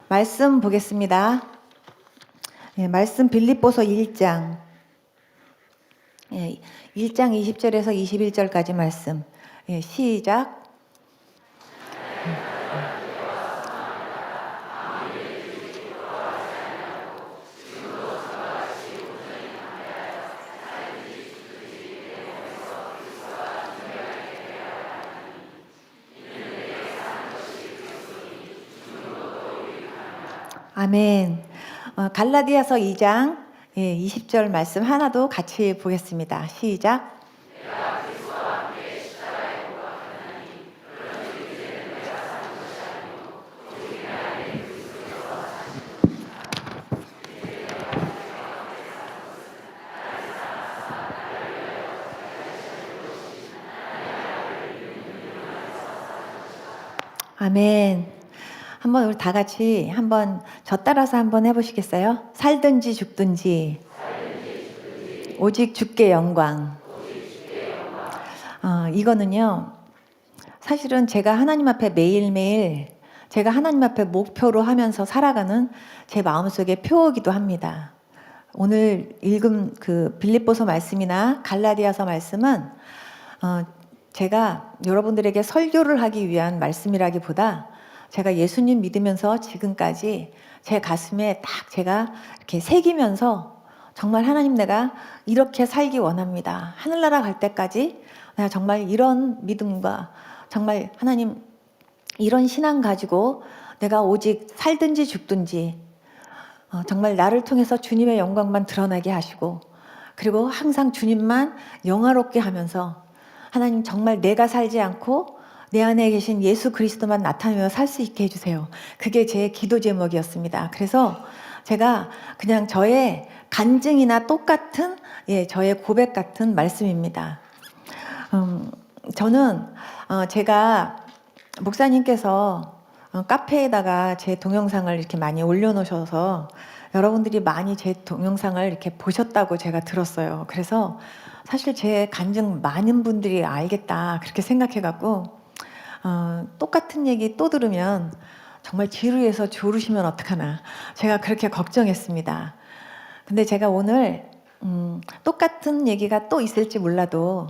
말씀 보겠습니다. 말씀 빌립보서 1장 1장 20절에서 21절까지 말씀. 시작. 아멘. 갈라디아서 2장 20절 말씀 하나도 같이 보겠습니다. 시작. 아멘. 한번 우리 다 같이 한번 저 따라서 한번 해보시겠어요? 살든지 죽든지 오직 주께 영광. 이거는요, 사실은 제가 하나님 앞에 매일매일 제가 하나님 앞에 목표로 하면서 살아가는 제 마음속의 표어기도 합니다. 오늘 읽은 그 빌립보서 말씀이나 갈라디아서 말씀은 제가 여러분들에게 설교를 하기 위한 말씀이라기보다 제가 예수님 믿으면서 지금까지 제 가슴에 딱 제가 이렇게 새기면서 정말 하나님, 내가 이렇게 살기 원합니다. 하늘나라 갈 때까지 내가 정말 이런 믿음과 정말 하나님 이런 신앙 가지고 내가 오직 살든지 죽든지 정말 나를 통해서 주님의 영광만 드러나게 하시고, 그리고 항상 주님만 영화롭게 하면서 하나님 정말 내가 살지 않고 내 안에 계신 예수 그리스도만 나타내며 살 수 있게 해주세요. 그게 제 기도 제목이었습니다. 그래서 제가 그냥 저의 간증이나 똑같은 저의 고백 같은 말씀입니다. 저는 제가 목사님께서 카페에다가 제 동영상을 이렇게 많이 올려놓으셔서 여러분들이 많이 제 동영상을 이렇게 보셨다고 제가 들었어요. 그래서 사실 제 간증 많은 분들이 알겠다 그렇게 생각해갖고 똑같은 얘기 또 들으면 정말 지루해서 졸으시면 어떡하나 제가 그렇게 걱정했습니다. 근데 제가 오늘 똑같은 얘기가 또 있을지 몰라도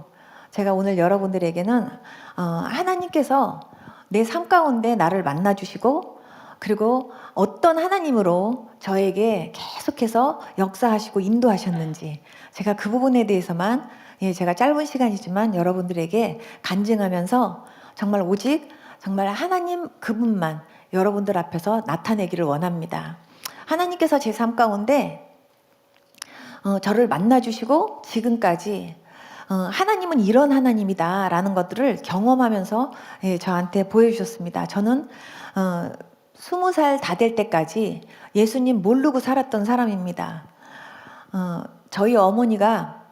제가 오늘 여러분들에게는 하나님께서 내 삶 가운데 나를 만나주시고, 그리고 어떤 하나님으로 저에게 계속해서 역사하시고 인도하셨는지 제가 그 부분에 대해서만 제가 짧은 시간이지만 여러분들에게 간증하면서 정말 오직 정말 하나님 그분만 여러분들 앞에서 나타내기를 원합니다. 하나님께서 제 삶 가운데 저를 만나주시고 지금까지 하나님은 이런 하나님이다 라는 것들을 경험하면서 저한테 보여주셨습니다. 저는 20살 다 될 때까지 예수님 모르고 살았던 사람입니다. 저희 어머니가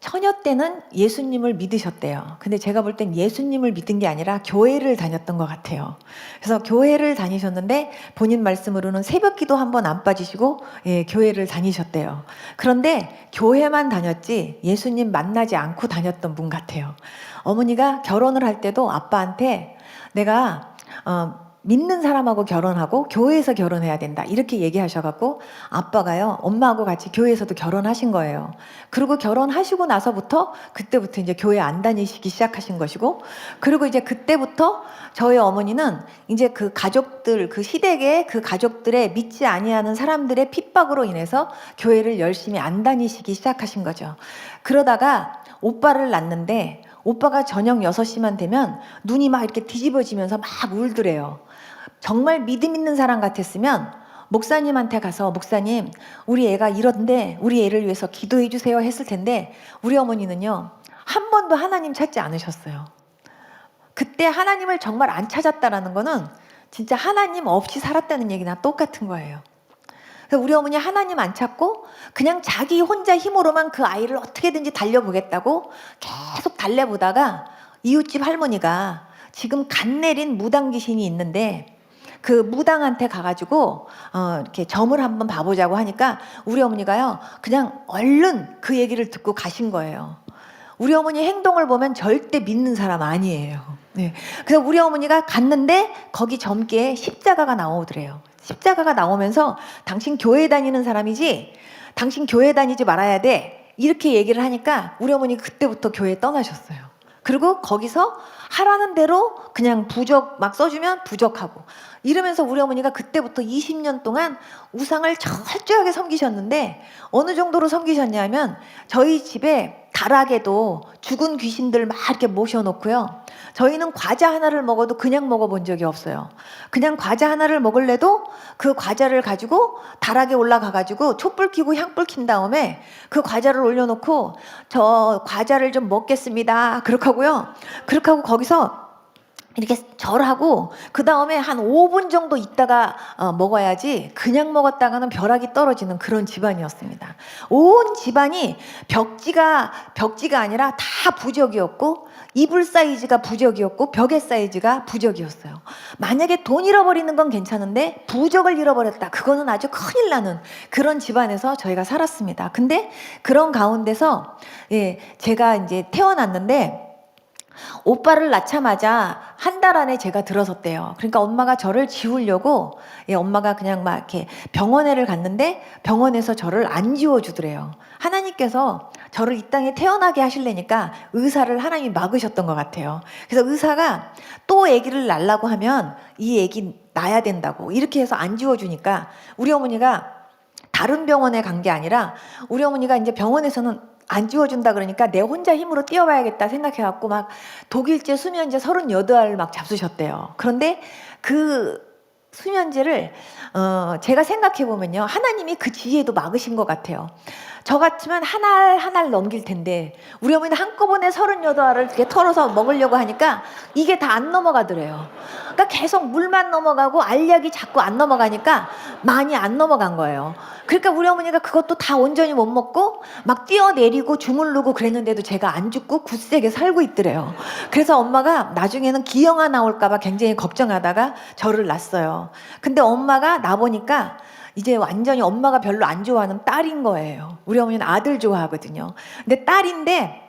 처녀 때는 예수님을 믿으셨대요. 근데 제가 볼 땐 예수님을 믿은 게 아니라 교회를 다녔던 것 같아요. 그래서 교회를 다니셨는데 본인 말씀으로는 새벽 기도 한 번 안 빠지시고 교회를 다니셨대요. 그런데 교회만 다녔지 예수님 만나지 않고 다녔던 분 같아요. 어머니가 결혼을 할 때도 아빠한테 내가 믿는 사람하고 결혼하고 교회에서 결혼해야 된다 이렇게 얘기하셔갖고 아빠가요 엄마하고 같이 교회에서도 결혼하신 거예요. 그리고 결혼하시고 나서부터 그때부터 이제 교회 안 다니시기 시작하신 것이고, 그리고 이제 그때부터 저희 어머니는 이제 그 가족들, 그 시댁의 그 가족들의 믿지 아니하는 사람들의 핍박으로 인해서 교회를 열심히 안 다니시기 시작하신 거죠. 그러다가 오빠를 낳는데 오빠가 저녁 6시만 되면 눈이 막 이렇게 뒤집어지면서 막 울더래요. 정말 믿음 있는 사람 같았으면 목사님한테 가서 목사님 우리 애가 이런데 우리 애를 위해서 기도해 주세요 했을 텐데, 우리 어머니는요 한 번도 하나님 찾지 않으셨어요. 그때 하나님을 정말 안 찾았다라는 거는 진짜 하나님 없이 살았다는 얘기나 똑같은 거예요. 그래서 우리 어머니 하나님 안 찾고 그냥 자기 혼자 힘으로만 그 아이를 어떻게든지 달려보겠다고 계속 달래보다가 이웃집 할머니가 지금 간 내린 무당 귀신이 있는데 그 무당한테 가가지고 이렇게 점을 한번 봐보자고 하니까 우리 어머니가요 그냥 얼른 그 얘기를 듣고 가신 거예요. 우리 어머니 행동을 보면 절대 믿는 사람 아니에요. 네. 그래서 우리 어머니가 갔는데 거기 점괘에 십자가가 나오더래요. 십자가가 나오면서 당신 교회 다니는 사람이지, 당신 교회 다니지 말아야 돼, 이렇게 얘기를 하니까 우리 어머니가 그때부터 교회 떠나셨어요. 그리고 거기서 하라는 대로 그냥 부적 막 써주면 부적하고 이러면서 우리 어머니가 그때부터 20년 동안 우상을 철저하게 섬기셨는데, 어느 정도로 섬기셨냐면 저희 집에 다락에도 죽은 귀신들 막 이렇게 모셔놓고요. 저희는 과자 하나를 먹어도 그냥 먹어본 적이 없어요. 그냥 과자 하나를 먹을래도 그 과자를 가지고 다락에 올라가가지고 촛불 켜고 향불 킨 다음에 그 과자를 올려놓고 저 과자를 좀 먹겠습니다, 그렇게 하고요. 그렇게 하고 거기서 이렇게 절하고 그 다음에 한 5분 정도 있다가 먹어야지, 그냥 먹었다가는 벼락이 떨어지는 그런 집안이었습니다. 온 집안이 벽지가 아니라 다 부적이었고, 이불 사이즈가 부적이었고 벽의 사이즈가 부적이었어요. 만약에 돈 잃어버리는 건 괜찮은데 부적을 잃어버렸다, 그거는 아주 큰일 나는 그런 집안에서 저희가 살았습니다. 근데 그런 가운데서 제가 이제 태어났는데 오빠를 낳자마자 한 달 안에 제가 들어섰대요. 그러니까 엄마가 저를 지우려고 엄마가 그냥 막 이렇게 병원에를 갔는데 병원에서 저를 안 지워주더래요. 하나님께서 저를 이 땅에 태어나게 하시려니까 의사를 하나님이 막으셨던 것 같아요. 그래서 의사가 또 아기를 낳으려고 하면 이 아기 낳아야 된다고 이렇게 해서 안 지워주니까 우리 어머니가 다른 병원에 간 게 아니라, 우리 어머니가 이제 병원에서는 안 지워준다 그러니까 내 혼자 힘으로 뛰어봐야겠다 생각해갖고 막 독일제 수면제 38알 막 잡수셨대요. 그런데 그 수면제를 제가 생각해보면요, 하나님이 그 지혜도 막으신 것 같아요. 저 같으면 한 알 한 알 넘길 텐데 우리 어머니는 한꺼번에 38알을 이렇게 털어서 먹으려고 하니까 이게 다 안 넘어가더래요. 그러니까 계속 물만 넘어가고 알약이 자꾸 안 넘어가니까 많이 안 넘어간 거예요. 그러니까 우리 어머니가 그것도 다 온전히 못 먹고 막 뛰어내리고 주물르고 그랬는데도 제가 안 죽고 굳세게 살고 있더래요. 그래서 엄마가 나중에는 기형아 나올까 봐 굉장히 걱정하다가 저를 낳았어요. 근데 엄마가 나보니까 이제 완전히 엄마가 별로 안 좋아하는 딸인 거예요. 우리 어머니는 아들 좋아하거든요. 근데 딸인데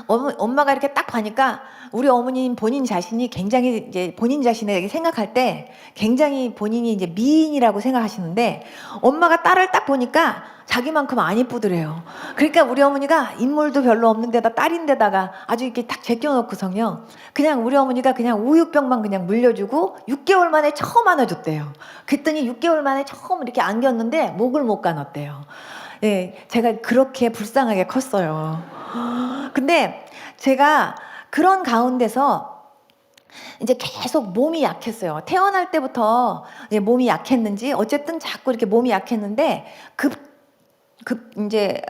엄마가 이렇게 딱 봐니까 우리 어머님 본인 자신이 굉장히 이제 본인 자신에게 생각할 때 굉장히 본인이 이제 미인이라고 생각하시는데, 엄마가 딸을 딱 보니까 자기만큼 안 이쁘더래요. 그러니까 우리 어머니가 인물도 별로 없는 데다 딸인데다가 아주 이렇게 딱 제껴놓고서요, 그냥 우리 어머니가 그냥 우유병만 그냥 물려주고 6개월 만에 처음 안아줬대요. 그랬더니 6개월 만에 처음 이렇게 안겼는데 목을 못 가눴대요. 제가 그렇게 불쌍하게 컸어요. 근데 제가 그런 가운데서 이제 계속 몸이 약했어요. 태어날 때부터 이제 몸이 약했는지 어쨌든 자꾸 이렇게 몸이 약했는데 이제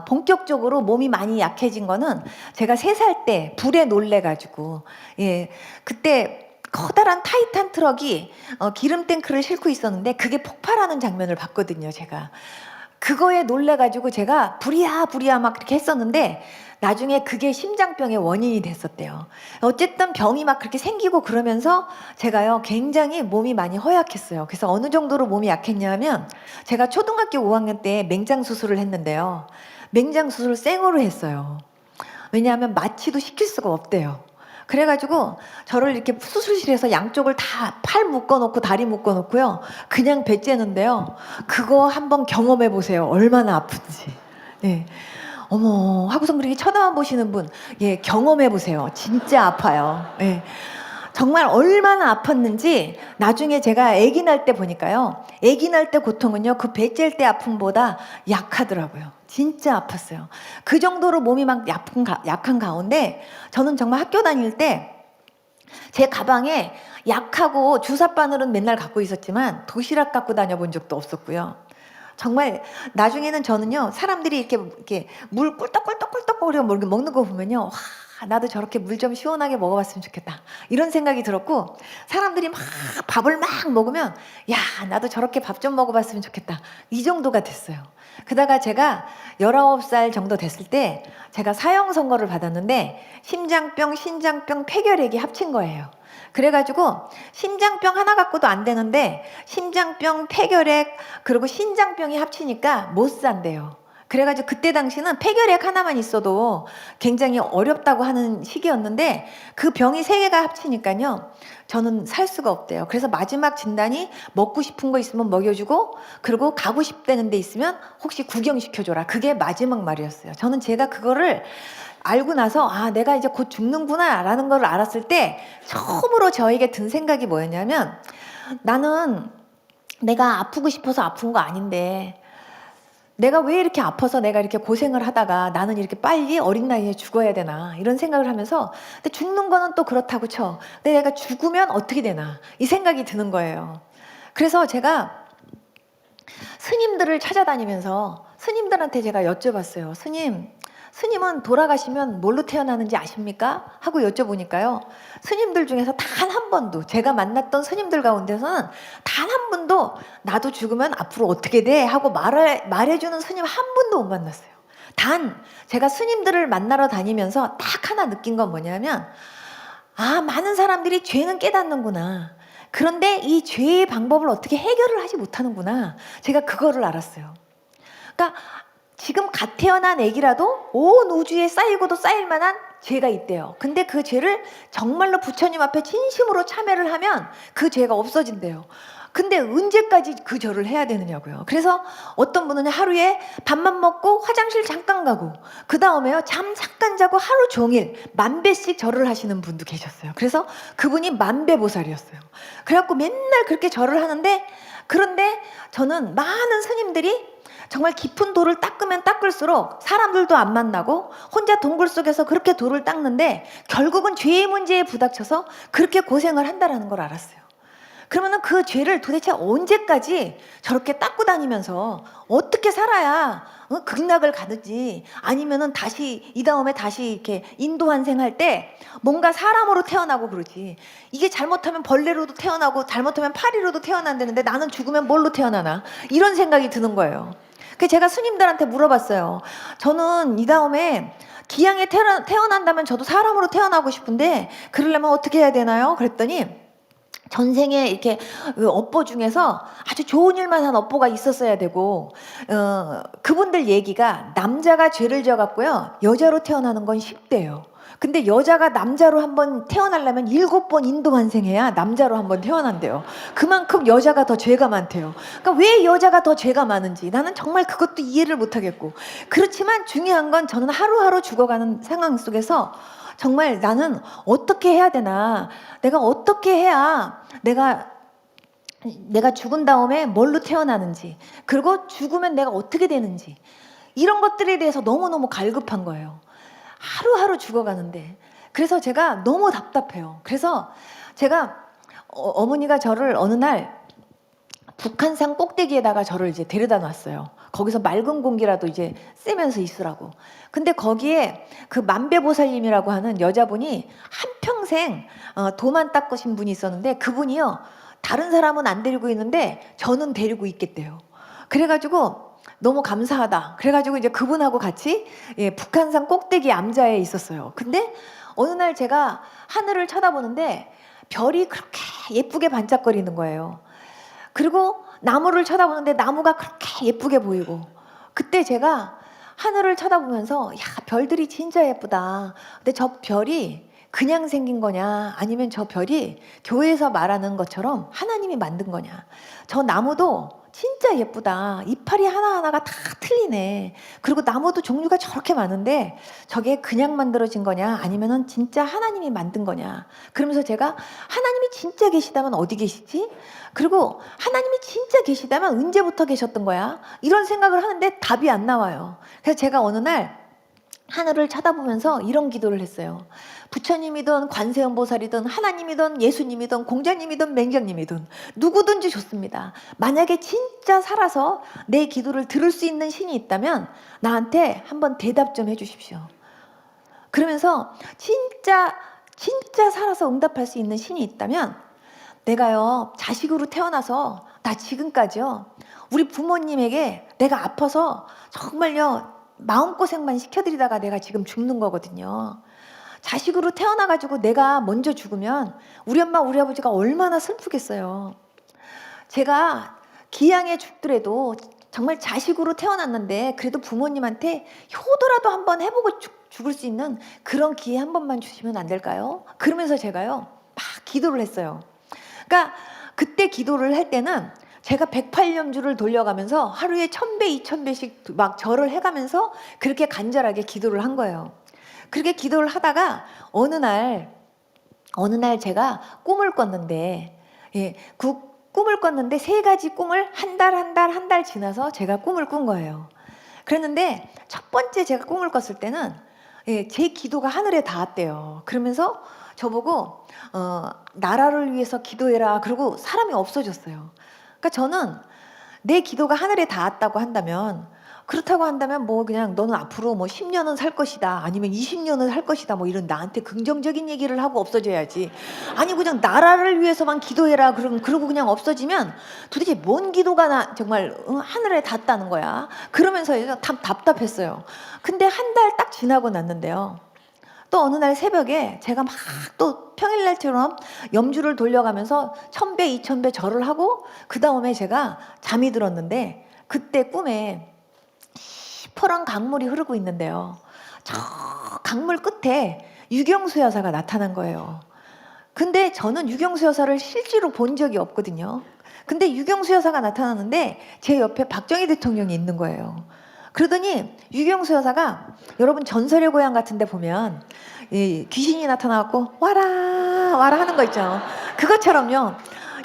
본격적으로 몸이 많이 약해진 거는 제가 3살 때 불에 놀래가지고, 그때 커다란 타이탄 트럭이 기름 탱크를 싣고 있었는데 그게 폭발하는 장면을 봤거든요. 제가 그거에 놀래가지고 제가 부리야 막 그렇게 했었는데 나중에 그게 심장병의 원인이 됐었대요. 어쨌든 병이 막 그렇게 생기고 그러면서 제가요 굉장히 몸이 많이 허약했어요. 그래서 어느 정도로 몸이 약했냐면, 제가 초등학교 5학년 때 맹장 수술을 했는데요, 맹장 수술을 생으로 했어요. 왜냐하면 마취도 시킬 수가 없대요. 그래가지고 저를 이렇게 수술실에서 양쪽을 다 팔 묶어놓고 다리 묶어놓고요 그냥 배 째는데요, 그거 한번 경험해 보세요. 얼마나 아픈지. 어머 하고선 그렇게 쳐다만 보시는 분, 경험해 보세요. 진짜 아파요. 정말 얼마나 아팠는지 나중에 제가 아기 날 때 보니까요, 아기 날 때 고통은요 그 배 찔 때 아픔보다 약하더라고요. 진짜 아팠어요. 그 정도로 몸이 막 약한 가운데 저는 정말 학교 다닐 때 제 가방에 약하고 주사 바늘은 맨날 갖고 있었지만 도시락 갖고 다녀본 적도 없었고요. 정말 나중에는 저는요, 사람들이 이렇게 물 꿀떡꿀떡꿀떡거리고 먹는 거 보면요, 와, 나도 저렇게 물 좀 시원하게 먹어봤으면 좋겠다, 이런 생각이 들었고, 사람들이 막 밥을 막 먹으면 야, 나도 저렇게 밥 좀 먹어봤으면 좋겠다, 이 정도가 됐어요. 그러다가 제가 19살 정도 됐을 때 제가 사형 선고를 받았는데 심장병, 신장병, 폐결핵이 합친 거예요. 그래가지고 심장병 하나 갖고도 안 되는데 심장병, 폐결핵, 그리고 신장병이 합치니까 못 산대요. 그래가지고 그때 당시는 폐결핵 하나만 있어도 굉장히 어렵다고 하는 시기였는데 그 병이 세 개가 합치니까요. 저는 살 수가 없대요. 그래서 마지막 진단이 먹고 싶은 거 있으면 먹여주고 그리고 가고 싶다는 데 있으면 혹시 구경시켜줘라. 그게 마지막 말이었어요. 저는 제가 그거를 알고 나서 아 내가 이제 곧 죽는구나 라는 걸 알았을 때 처음으로 저에게 든 생각이 뭐였냐면 나는 내가 아프고 싶어서 아픈 거 아닌데 내가 왜 이렇게 아파서 내가 이렇게 고생을 하다가 나는 이렇게 빨리 어린 나이에 죽어야 되나 이런 생각을 하면서 근데 죽는 거는 또 그렇다고 쳐. 근데 내가 죽으면 어떻게 되나 이 생각이 드는 거예요. 그래서 제가 스님들을 찾아다니면서 스님들한테 제가 여쭤봤어요. 스님은 돌아가시면 뭘로 태어나는지 아십니까? 하고 여쭤보니까요. 스님들 중에서 단 한 번도 제가 만났던 스님들 가운데서는 단 한 번도 나도 죽으면 앞으로 어떻게 돼? 하고 말해주는 스님 한 분도 못 만났어요. 단 제가 스님들을 만나러 다니면서 딱 하나 느낀 건 뭐냐면 아 많은 사람들이 죄는 깨닫는구나. 그런데 이 죄의 방법을 어떻게 해결을 하지 못하는구나. 제가 그거를 알았어요. 그러니까 지금 갓 태어난 애기라도 온 우주에 쌓이고도 쌓일 만한 죄가 있대요. 근데 그 죄를 정말로 부처님 앞에 진심으로 참회를 하면 그 죄가 없어진대요. 근데 언제까지 그 절을 해야 되느냐고요. 그래서 어떤 분은 하루에 밥만 먹고 화장실 잠깐 가고 그 다음에요 잠 잠깐 자고 하루 종일 10,000배씩 절을 하시는 분도 계셨어요. 그래서 그분이 만배보살이었어요. 그래갖고 맨날 그렇게 절을 하는데 그런데 저는 많은 스님들이 정말 깊은 돌을 닦으면 닦을수록 사람들도 안 만나고 혼자 동굴 속에서 그렇게 돌을 닦는데 결국은 죄의 문제에 부닥쳐서 그렇게 고생을 한다는 걸 알았어요. 그러면은 그 죄를 도대체 언제까지 저렇게 닦고 다니면서 어떻게 살아야 극락을 가든지 아니면은 다시 이 다음에 다시 이렇게 인도환생할 때 뭔가 사람으로 태어나고 그러지. 이게 잘못하면 벌레로도 태어나고 잘못하면 파리로도 태어난다는데 나는 죽으면 뭘로 태어나나 이런 생각이 드는 거예요. 그래서 제가 스님들한테 물어봤어요. 저는 이 다음에 기양에 태어난다면 저도 사람으로 태어나고 싶은데 그러려면 어떻게 해야 되나요? 그랬더니 전생에 이렇게 업보 중에서 아주 좋은 일만 한 업보가 있었어야 되고 그분들 얘기가 남자가 죄를 져갖고요 여자로 태어나는 건 쉽대요. 근데 여자가 남자로 한번 태어나려면 7번 인도 환생해야 남자로 한번 태어난대요. 그만큼 여자가 더 죄가 많대요. 그러니까 왜 여자가 더 죄가 많은지 나는 정말 그것도 이해를 못하겠고 그렇지만 중요한 건 저는 하루하루 죽어가는 상황 속에서 정말 나는 어떻게 해야 되나 내가 어떻게 해야 내가 죽은 다음에 뭘로 태어나는지 그리고 죽으면 내가 어떻게 되는지 이런 것들에 대해서 너무너무 갈급한 거예요. 하루하루 죽어가는데 그래서 제가 너무 답답해요. 그래서 제가 어머니가 저를 어느 날 북한산 꼭대기에다가 저를 이제 데려다 놨어요. 거기서 맑은 공기라도 이제 쐬면서 있으라고. 근데 거기에 그 만배보살님이라고 하는 여자분이 한평생 도만 닦으신 분이 있었는데 그분이요 다른 사람은 안 데리고 있는데 저는 데리고 있겠대요. 그래가지고 너무 감사하다. 그래가지고 이제 그분하고 같이 북한산 꼭대기 암자에 있었어요. 근데 어느 날 제가 하늘을 쳐다보는데 별이 그렇게 예쁘게 반짝거리는 거예요. 그리고 나무를 쳐다보는데 나무가 그렇게 예쁘게 보이고 그때 제가 하늘을 쳐다보면서 야 별들이 진짜 예쁘다. 근데 저 별이 그냥 생긴 거냐 아니면 저 별이 교회에서 말하는 것처럼 하나님이 만든 거냐. 저 나무도 진짜 예쁘다. 이파리 하나하나가 다 틀리네. 그리고 나무도 종류가 저렇게 많은데 저게 그냥 만들어진 거냐 아니면은 진짜 하나님이 만든 거냐. 그러면서 제가 하나님이 진짜 계시다면 어디 계시지? 그리고 하나님이 진짜 계시다면 언제부터 계셨던 거야? 이런 생각을 하는데 답이 안 나와요. 그래서 제가 어느 날 하늘을 쳐다보면서 이런 기도를 했어요. 부처님이든 관세음보살이든 하나님이든 예수님이든 공자님이든 맹자님이든 누구든지 좋습니다. 만약에 진짜 살아서 내 기도를 들을 수 있는 신이 있다면 나한테 한번 대답 좀 해주십시오. 그러면서 진짜 살아서 응답할 수 있는 신이 있다면 내가요 자식으로 태어나서 나 지금까지요 우리 부모님에게 내가 아파서 정말요 마음고생만 시켜드리다가 내가 지금 죽는 거거든요. 자식으로 태어나가지고 내가 먼저 죽으면 우리 엄마 우리 아버지가 얼마나 슬프겠어요. 제가 기양에 죽더라도 정말 자식으로 태어났는데 그래도 부모님한테 효도라도 한번 해보고 죽을 수 있는 그런 기회 한 번만 주시면 안 될까요? 그러면서 제가요 막 기도를 했어요. 그러니까 그때 기도를 할 때는 제가 108년주를 돌려가면서 하루에 1000배, 2000배씩 막 절을 해가면서 그렇게 간절하게 기도를 한 거예요. 그렇게 기도를 하다가 어느 날 제가 꿈을 꿨는데, 그 꿈을 꿨는데 세 가지 꿈을 한 달 지나서 제가 꿈을 꾼 거예요. 그랬는데 첫 번째 제가 꿈을 꿨을 때는 제 기도가 하늘에 닿았대요. 그러면서 저보고 나라를 위해서 기도해라. 그러고 사람이 없어졌어요. 그러니까 저는 내 기도가 하늘에 닿았다고 한다면, 그렇다고 한다면 뭐 그냥 너는 앞으로 뭐 10년은 살 것이다, 아니면 20년은 살 것이다, 뭐 이런 나한테 긍정적인 얘기를 하고 없어져야지. 아니 그냥 나라를 위해서만 기도해라 그러고 그냥 없어지면 도대체 뭔 기도가 정말 하늘에 닿았다는 거야. 그러면서 답답했어요. 근데 한 달 딱 지나고 났는데요, 또 어느 날 새벽에 제가 막 또 평일날처럼 염주를 돌려가면서 1000배, 2000배 절을 하고 그 다음에 제가 잠이 들었는데, 그때 꿈에 시퍼런 강물이 흐르고 있는데요, 저 강물 끝에 유경수 여사가 나타난 거예요. 근데 저는 유경수 여사를 실제로 본 적이 없거든요. 근데 유경수 여사가 나타났는데 제 옆에 박정희 대통령이 있는 거예요. 그러더니 유경수 여사가, 여러분 전설의 고향 같은 데 보면 귀신이 나타나갖고 와라 와라 하는 거 있죠. 그것처럼요,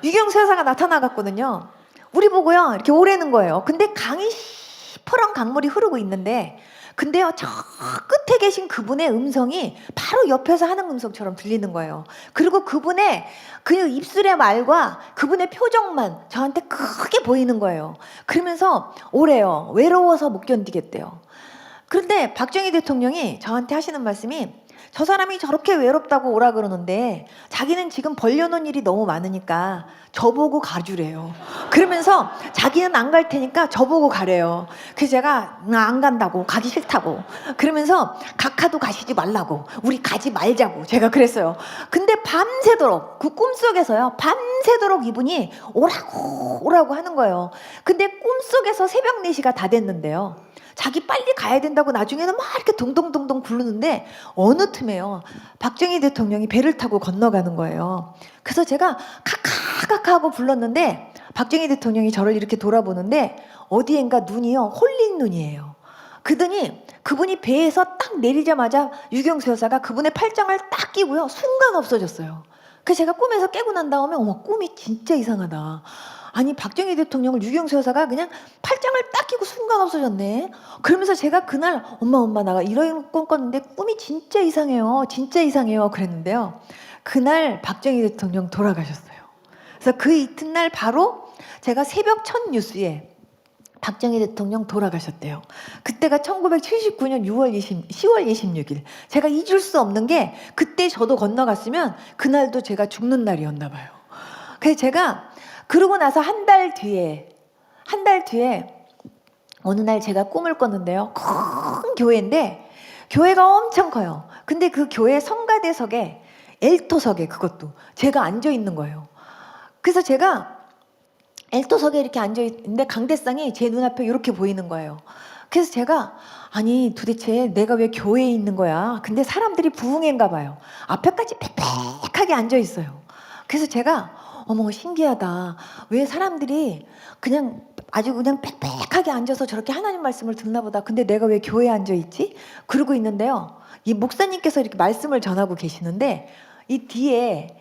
유경수 여사가 나타나갔거든요. 우리 보고요 이렇게 오래는 거예요. 근데 강이 시퍼런 강물이 흐르고 있는데, 근데요 저 끝에 계신 그분의 음성이 바로 옆에서 하는 음성처럼 들리는 거예요. 그리고 그분의 그 입술의 말과 그분의 표정만 저한테 크게 보이는 거예요. 그러면서 오래요, 외로워서 못 견디겠대요. 그런데 박정희 대통령이 저한테 하시는 말씀이, 저 사람이 저렇게 외롭다고 오라 그러는데 자기는 지금 벌려놓은 일이 너무 많으니까 저보고 가주래요. 그러면서 자기는 안 갈 테니까 저보고 가래요. 그래서 제가 나 안 간다고, 가기 싫다고, 그러면서 각하도 가시지 말라고, 우리 가지 말자고 제가 그랬어요. 근데 밤새도록 그 꿈속에서요, 밤새도록 이분이 오라고 하는 거예요. 근데 꿈속에서 새벽 4시가 다 됐는데요, 자기 빨리 가야 된다고 나중에는 막 이렇게 동동동동 부르는데 어느 틈에요 박정희 대통령이 배를 타고 건너가는 거예요. 그래서 제가 카카카카 하고 불렀는데 박정희 대통령이 저를 이렇게 돌아보는데 어디엔가 눈이요 홀린 눈이에요. 그러더니 그분이 배에서 딱 내리자마자 유경수 여사가 그분의 팔짱을 딱 끼고요 순간 없어졌어요. 그래서 제가 꿈에서 깨고 난 다음에 어머, 꿈이 진짜 이상하다. 아니 박정희 대통령을 유경수 여사가 그냥 팔짱을 딱 끼고 순간 없어졌네. 그러면서 제가 그날 엄마 나 이런 꿈 꿨는데 꿈이 진짜 이상해요, 진짜 이상해요 그랬는데요, 그날 박정희 대통령 돌아가셨어요. 그래서 그 이튿날 바로 제가 새벽 첫 뉴스에 박정희 대통령 돌아가셨대요. 그때가 1979년 10월 26일. 제가 잊을 수 없는 게, 그때 저도 건너갔으면 그날도 제가 죽는 날이었나 봐요. 그래서 제가 그러고 나서 한 달 뒤에 어느 날 제가 꿈을 꿨는데요, 큰 교회인데 교회가 엄청 커요. 근데 그 교회 성가대석에, 엘토석에, 그것도 제가 앉아 있는 거예요. 그래서 제가 엘토석에 이렇게 앉아 있는데 강대상이 제 눈앞에 이렇게 보이는 거예요. 그래서 제가, 아니 도대체 내가 왜 교회에 있는 거야? 근데 사람들이 부흥회인가 봐요. 앞에까지 빽빽하게 앉아 있어요. 그래서 제가 어머 신기하다, 왜 사람들이 그냥 아주 그냥 빽빽하게 앉아서 저렇게 하나님 말씀을 듣나 보다. 근데 내가 왜 교회에 앉아 있지? 그러고 있는데요, 이 목사님께서 이렇게 말씀을 전하고 계시는데 이 뒤에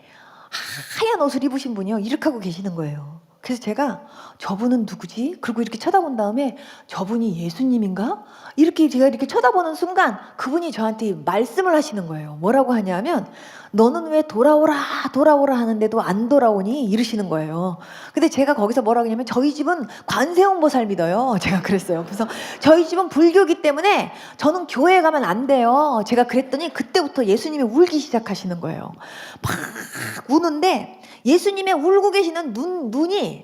하얀 옷을 입으신 분이요 이렇게 하고 계시는 거예요. 그래서 제가 저분은 누구지? 그리고 이렇게 쳐다본 다음에 저분이 예수님인가? 이렇게 제가 이렇게 쳐다보는 순간 그분이 저한테 말씀을 하시는 거예요. 뭐라고 하냐면, 너는 왜 돌아오라 하는데도 안 돌아오니? 이러시는 거예요. 근데 제가 거기서 뭐라고 하냐면, 저희 집은 관세음보살 믿어요. 제가 그랬어요. 그래서 저희 집은 불교기 때문에 저는 교회에 가면 안 돼요. 제가 그랬더니 그때부터 예수님이 울기 시작하시는 거예요. 막 우는데 예수님의 울고 계시는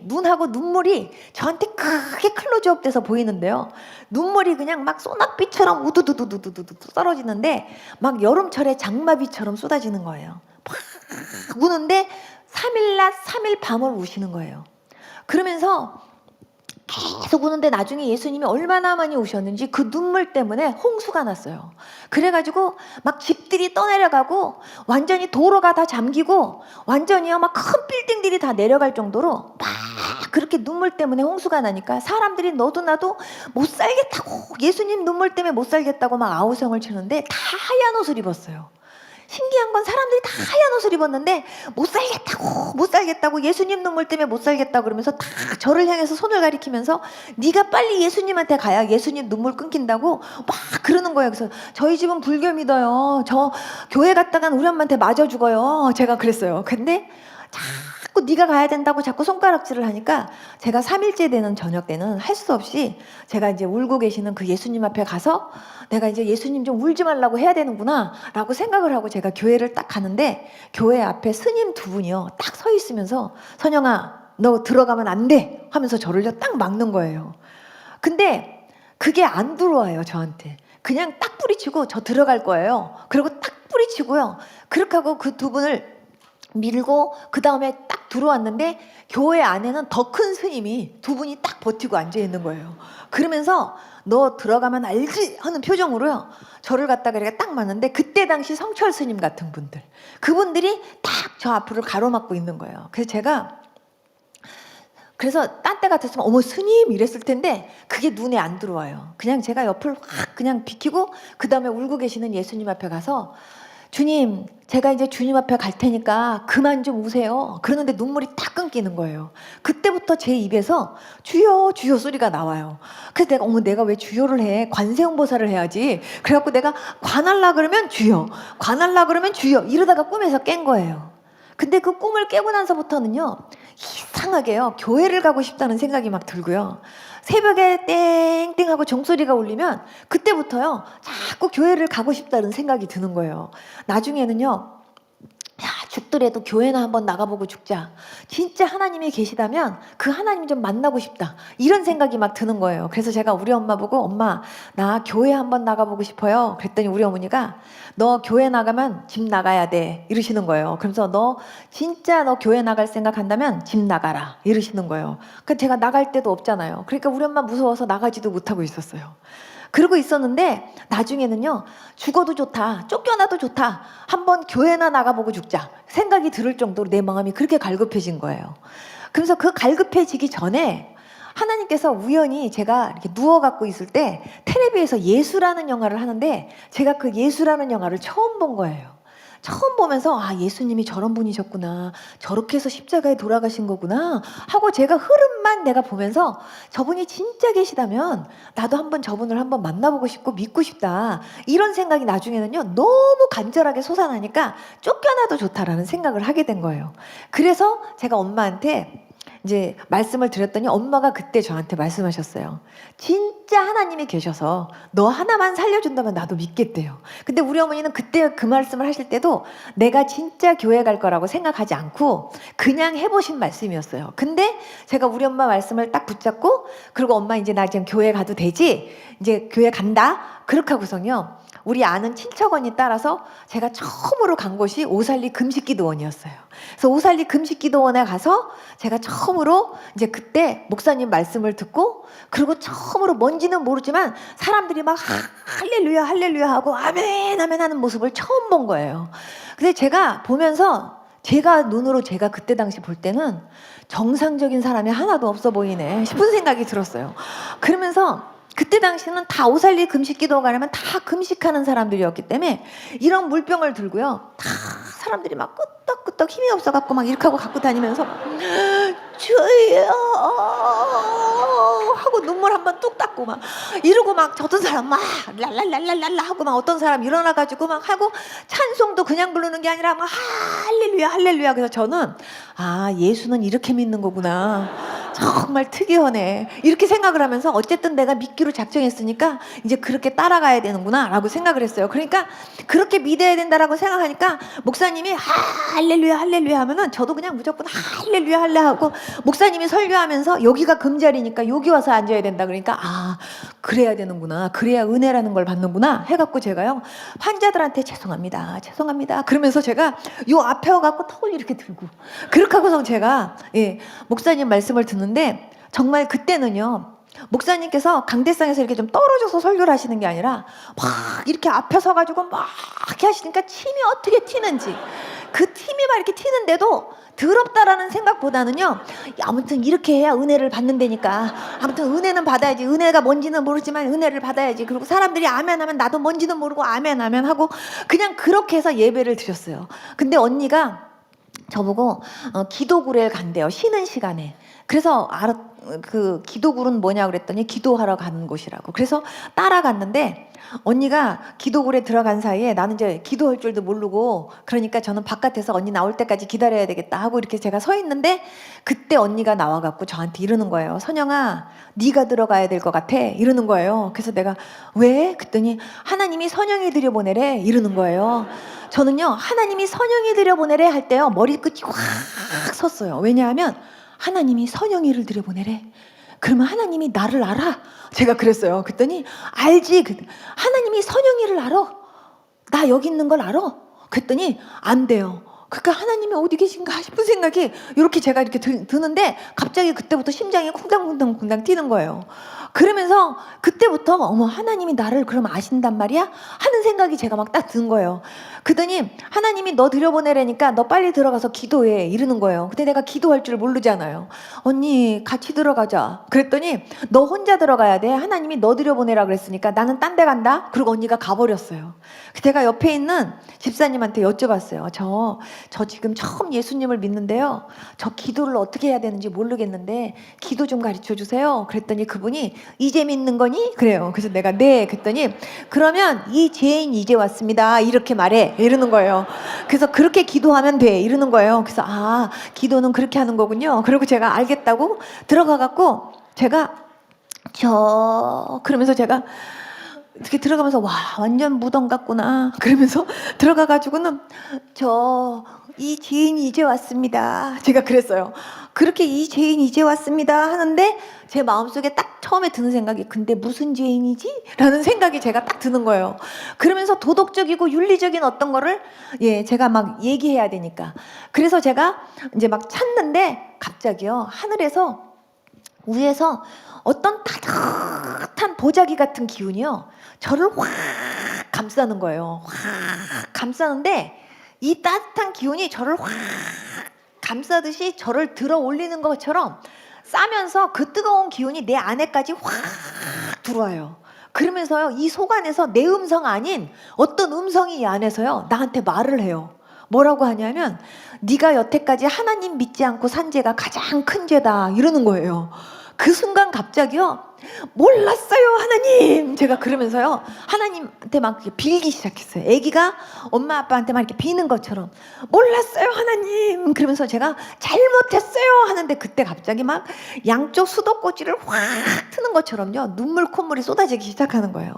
눈하고 눈물이 저한테 크게 클로즈업 돼서 보이는데요, 눈물이 그냥 막 소낙비처럼 우두두두두두두 떨어지는데 막 여름철에 장마비처럼 쏟아지는 거예요. 막 우는데 3일 낮 3일 밤을 우시는 거예요. 그러면서 계속 우는데 나중에 예수님이 얼마나 많이 우셨는지 그 눈물 때문에 홍수가 났어요. 그래가지고 막 집들이 떠내려가고 완전히 도로가 다 잠기고 완전히요 막 큰 빌딩들이 다 내려갈 정도로 막 그렇게 눈물 때문에 홍수가 나니까 사람들이 너도 나도 못 살겠다고, 예수님 눈물 때문에 못 살겠다고 막 아우성을 치는데 다 하얀 옷을 입었어요. 신기한 건 사람들이 다 하얀 옷을 입었는데 못 살겠다고 예수님 눈물 때문에 못 살겠다고 그러면서 다 저를 향해서 손을 가리키면서 네가 빨리 예수님한테 가야 예수님 눈물 끊긴다고 막 그러는 거예요. 그래서 저희 집은 불교 믿어요. 저 교회 갔다간 우리 엄마한테 맞아 죽어요. 제가 그랬어요. 근데 자꾸 네가 가야 된다고 자꾸 손가락질을 하니까 제가 3일째 되는 저녁 때는 할 수 없이 제가 이제 울고 계시는 그 예수님 앞에 가서 내가 이제 예수님 좀 울지 말라고 해야 되는구나 라고 생각을 하고 제가 교회를 딱 가는데 교회 앞에 스님 두 분이요 딱 서 있으면서 선영아 너 들어가면 안 돼 하면서 저를 딱 막는 거예요. 근데 그게 안 들어와요 저한테. 그냥 딱 뿌리치고 저 들어갈 거예요. 그리고 딱 뿌리치고요 그렇게 하고 그 두 분을 밀고 그 다음에 딱 들어왔는데 교회 안에는 더 큰 스님이 두 분이 딱 버티고 앉아 있는 거예요. 그러면서 너 들어가면 알지 하는 표정으로요 저를 갖다가 이렇게 딱 맞는데 그때 당시 성철 스님 같은 분들 그분들이 딱 저 앞을 가로막고 있는 거예요. 그래서 딴 때 같았으면 어머 스님 이랬을 텐데 그게 눈에 안 들어와요. 그냥 제가 옆을 확 그냥 비키고 그 다음에 울고 계시는 예수님 앞에 가서 주님 제가 이제 주님 앞에 갈 테니까 그만 좀 우세요. 그러는데 눈물이 딱 끊기는 거예요. 그때부터 제 입에서 주여 주여 소리가 나와요. 그래서 내가 어머 내가 왜 주여를 해. 관세음보살을 해야지. 그래갖고 내가 관할라 그러면 주여 관할라 그러면 주여 이러다가 꿈에서 깬 거예요. 근데 그 꿈을 깨고 나서부터는요 이상하게요 교회를 가고 싶다는 생각이 막 들고요 새벽에 땡땡하고 종소리가 울리면 그때부터요 자꾸 교회를 가고 싶다는 생각이 드는 거예요. 나중에는요 야 죽더라도 교회나 한번 나가보고 죽자. 진짜 하나님이 계시다면 그 하나님 좀 만나고 싶다. 이런 생각이 막 드는 거예요. 그래서 제가 우리 엄마 보고 엄마 나 교회 한번 나가보고 싶어요. 그랬더니 우리 어머니가 너 교회 나가면 집 나가야 돼 이러시는 거예요. 그래서 너 진짜 너 교회 나갈 생각한다면 집 나가라 이러시는 거예요. 그러니까 제가 나갈 데도 없잖아요. 그러니까 우리 엄마 무서워서 나가지도 못하고 있었어요. 그러고 있었는데 나중에는요 죽어도 좋다 쫓겨나도 좋다 한번 교회나 나가보고 죽자 생각이 들을 정도로 내 마음이 그렇게 갈급해진 거예요. 그래서 그 갈급해지기 전에 하나님께서 우연히 제가 이렇게 누워갖고 있을 때 텔레비에서 예수라는 영화를 하는데 제가 그 예수라는 영화를 처음 본 거예요. 처음 보면서 아 예수님이 저런 분이셨구나 저렇게 해서 십자가에 돌아가신 거구나 하고 제가 흐름만 내가 보면서 저분이 진짜 계시다면 나도 한번 저분을 한번 만나보고 싶고 믿고 싶다 이런 생각이 나중에는요 너무 간절하게 솟아나니까 쫓겨나도 좋다라는 생각을 하게 된 거예요. 그래서 제가 엄마한테 이제 말씀을 드렸더니 엄마가 그때 저한테 말씀하셨어요. 진짜 하나님이 계셔서 너 하나만 살려준다면 나도 믿겠대요. 근데 우리 어머니는 그때 그 말씀을 하실 때도 내가 진짜 교회 갈 거라고 생각하지 않고 그냥 해보신 말씀이었어요. 근데 제가 우리 엄마 말씀을 딱 붙잡고 그리고 엄마 이제 나 지금 교회 가도 되지? 이제 교회 간다? 그렇게 하고서요 우리 아는 친척언니 따라서 제가 처음으로 간 곳이 오살리 금식기도원이었어요. 그래서 오살리 금식기도원에 가서 제가 처음으로 이제 그때 목사님 말씀을 듣고 그리고 처음으로 뭔지는 모르지만 사람들이 막 할렐루야 할렐루야 하고 아멘 아멘 하는 모습을 처음 본 거예요. 근데 제가 보면서 제가 눈으로 제가 그때 당시 볼 때는 정상적인 사람이 하나도 없어 보이네 싶은 생각이 들었어요. 그러면서 그때 당시는 다 오살리 금식기도 가려면 다 금식하는 사람들이었기 때문에 이런 물병을 들고요 다 사람들이 막 끄떡끄떡 힘이 없어갖고 막 이렇게 하고 갖고 다니면서 주여 하고 눈물 한번 뚝 닦고 막 이러고 막 어떤 사람 막 랄랄랄랄랄라 하고 막 어떤 사람 일어나가지고 막 하고 찬송도 그냥 부르는 게 아니라 막 할렐루야 할렐루야. 그래서 저는 아 예수는 이렇게 믿는 거구나 정말 특이하네 이렇게 생각을 하면서 어쨌든 내가 믿기로 작정했으니까 이제 그렇게 따라가야 되는구나 라고 생각을 했어요. 그러니까 그렇게 믿어야 된다라고 생각하니까 목사님이 할렐루야 할렐루야 하면은 저도 그냥 무조건 할렐루야 할렐루야 하고 목사님이 설교하면서 여기가 금자리니까 여기 와서 앉아야 된다 그러니까 아 그래야 되는구나 그래야 은혜라는 걸 받는구나 해갖고 제가요 환자들한테 죄송합니다 죄송합니다 그러면서 제가 요 앞에 와갖고 턱을 이렇게 들고 그렇게 하고서 제가 예 목사님 말씀을 듣는데 정말 그때는요, 목사님께서 강대상에서 이렇게 좀 떨어져서 설교를 하시는 게 아니라 막 이렇게 앞에 서가지고 막 이렇게 하시니까 침이 어떻게 튀는지, 그 침이 막 이렇게 튀는데도 더럽다라는 생각보다는요, 아무튼 이렇게 해야 은혜를 받는다니까, 아무튼 은혜는 받아야지, 은혜가 뭔지는 모르지만 은혜를 받아야지, 그리고 사람들이 아멘 하면 나도 뭔지는 모르고 아멘 아멘 하고 그냥 그렇게 해서 예배를 드렸어요. 근데 언니가 저보고 기도굴에 간대요, 쉬는 시간에. 그래서 그 기도굴은 뭐냐 그랬더니 기도하러 가는 곳이라고. 그래서 따라갔는데 언니가 기도굴에 들어간 사이에 나는 이제 기도할 줄도 모르고, 그러니까 저는 바깥에서 언니 나올 때까지 기다려야 되겠다 하고 이렇게 제가 서 있는데, 그때 언니가 나와갖고 저한테 이러는 거예요. 선영아, 네가 들어가야 될 것 같아, 이러는 거예요. 그래서 내가 왜? 그랬더니 하나님이 선영이 들여보내래, 이러는 거예요. 저는요, 하나님이 선영이 들여보내래 할 때요, 머리끝이 확 섰어요. 왜냐하면 하나님이 선영이를 들여보내래. 그러면 하나님이 나를 알아? 제가 그랬어요. 그랬더니 알지. 하나님이 선영이를 알아? 나 여기 있는 걸 알아? 그랬더니 안 돼요. 그러니까 하나님이 어디 계신가 싶은 생각이 이렇게 제가 이렇게 드는데, 갑자기 그때부터 심장이 쿵당쿵당 뛰는 거예요. 그러면서 그때부터 어머, 하나님이 나를 그럼 아신단 말이야? 하는 생각이 제가 막 딱 든 거예요. 그러더니 하나님이 너 들여보내라니까 너 빨리 들어가서 기도해, 이러는 거예요. 근데 내가 기도할 줄 모르잖아요. 언니 같이 들어가자. 그랬더니 너 혼자 들어가야 돼, 하나님이 너 들여보내라 그랬으니까 나는 딴 데 간다. 그리고 언니가 가버렸어요. 제가 옆에 있는 집사님한테 여쭤봤어요. 저 지금 처음 예수님을 믿는데요, 저 기도를 어떻게 해야 되는지 모르겠는데 기도 좀 가르쳐 주세요. 그랬더니 그분이 이제 믿는 거니? 그래요. 그래서 내가 네. 그랬더니 그러면 이 죄인 이제 왔습니다, 이렇게 말해, 이러는 거예요. 그래서 그렇게 기도하면 돼, 이러는 거예요. 그래서 아, 기도는 그렇게 하는 거군요. 그리고 제가 알겠다고 들어가갖고 제가 그러면서 제가 이렇게 들어가면서 와, 완전 무덤 같구나 그러면서 들어가가지고는 이 죄인이 이제 왔습니다, 제가 그랬어요. 그렇게 이 죄인이 이제 왔습니다 하는데 제 마음속에 딱 처음에 드는 생각이, 근데 무슨 죄인이지? 라는 생각이 제가 딱 드는 거예요. 그러면서 도덕적이고 윤리적인 어떤 거를 제가 막 얘기해야 되니까. 그래서 제가 이제 막 찾는데 갑자기요, 하늘에서, 위에서 어떤 따뜻한 보자기 같은 기운이요, 저를 확 감싸는 거예요. 확 감싸는데 이 따뜻한 기운이 저를 확 감싸듯이 저를 들어 올리는 것처럼 싸면서 그 뜨거운 기운이 내 안에까지 확 들어와요. 그러면서요, 이 속 안에서 내 음성 아닌 어떤 음성이 이 안에서요 나한테 말을 해요. 뭐라고 하냐면 네가 여태까지 하나님 믿지 않고 산 죄가 가장 큰 죄다, 이러는 거예요. 그 순간 갑자기요, 몰랐어요 하나님, 제가 그러면서요 하나님한테 막 빌기 시작했어요. 애기가 엄마 아빠한테 막 이렇게 비는 것처럼 몰랐어요 하나님, 그러면서 제가 잘못했어요 하는데, 그때 갑자기 막 양쪽 수도꼭지를 확 트는 것처럼요 눈물 콧물이 쏟아지기 시작하는 거예요.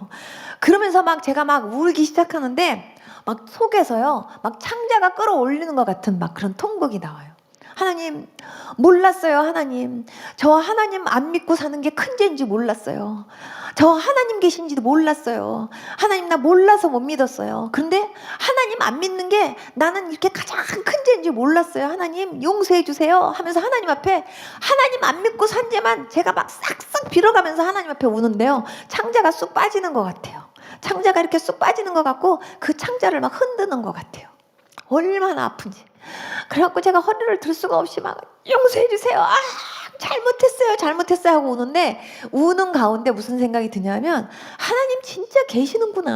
그러면서 막 제가 막 울기 시작하는데 막 속에서요 막 창자가 끌어올리는 것 같은 막 그런 통곡이 나와요. 하나님, 몰랐어요 하나님. 저 하나님 안 믿고 사는 게 큰 죄인지 몰랐어요. 저 하나님 계신지도 몰랐어요. 하나님, 나 몰라서 못 믿었어요. 그런데 하나님 안 믿는 게 나는 이렇게 가장 큰 죄인지 몰랐어요. 하나님 용서해 주세요 하면서 하나님 앞에, 하나님 안 믿고 산 죄만 제가 막 싹싹 빌어가면서 하나님 앞에 우는데요, 창자가 쑥 빠지는 것 같아요. 창자가 이렇게 쑥 빠지는 것 같고 그 창자를 막 흔드는 것 같아요. 얼마나 아픈지. 그래갖고 제가 허리를 들 수가 없이 막 용서해 주세요, 아 잘못했어요 하고 우는데, 우는 가운데 무슨 생각이 드냐면, 하나님 진짜 계시는구나,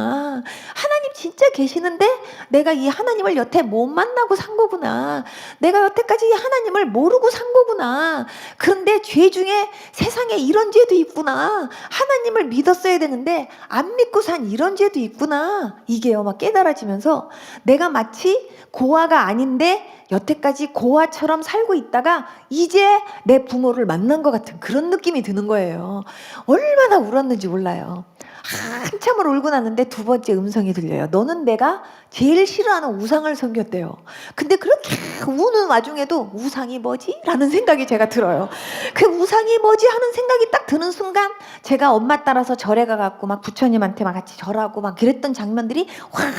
하나님 진짜 계시는데 내가 이 하나님을 여태 못 만나고 산 거구나, 내가 여태까지 이 하나님을 모르고 산 거구나, 그런데 죄 중에 세상에 이런 죄도 있구나, 하나님을 믿었어야 되는데 안 믿고 산 이런 죄도 있구나, 이게요 막 깨달아지면서 내가 마치 고아가 아닌데 여태까지 고아처럼 살고 있다가 이제 내 부모를 만난 것 같은 그런 느낌이 드는 거예요. 얼마나 울었는지 몰라요. 한참을 울고 났는데 두 번째 음성이 들려요. 너는 내가 제일 싫어하는 우상을 섬겼대요. 근데 그렇게 우는 와중에도 우상이 뭐지? 라는 생각이 제가 들어요. 그 우상이 뭐지? 하는 생각이 딱 드는 순간 제가 엄마 따라서 절에 가갖고 막 부처님한테 막 같이 절하고 막 그랬던 장면들이 확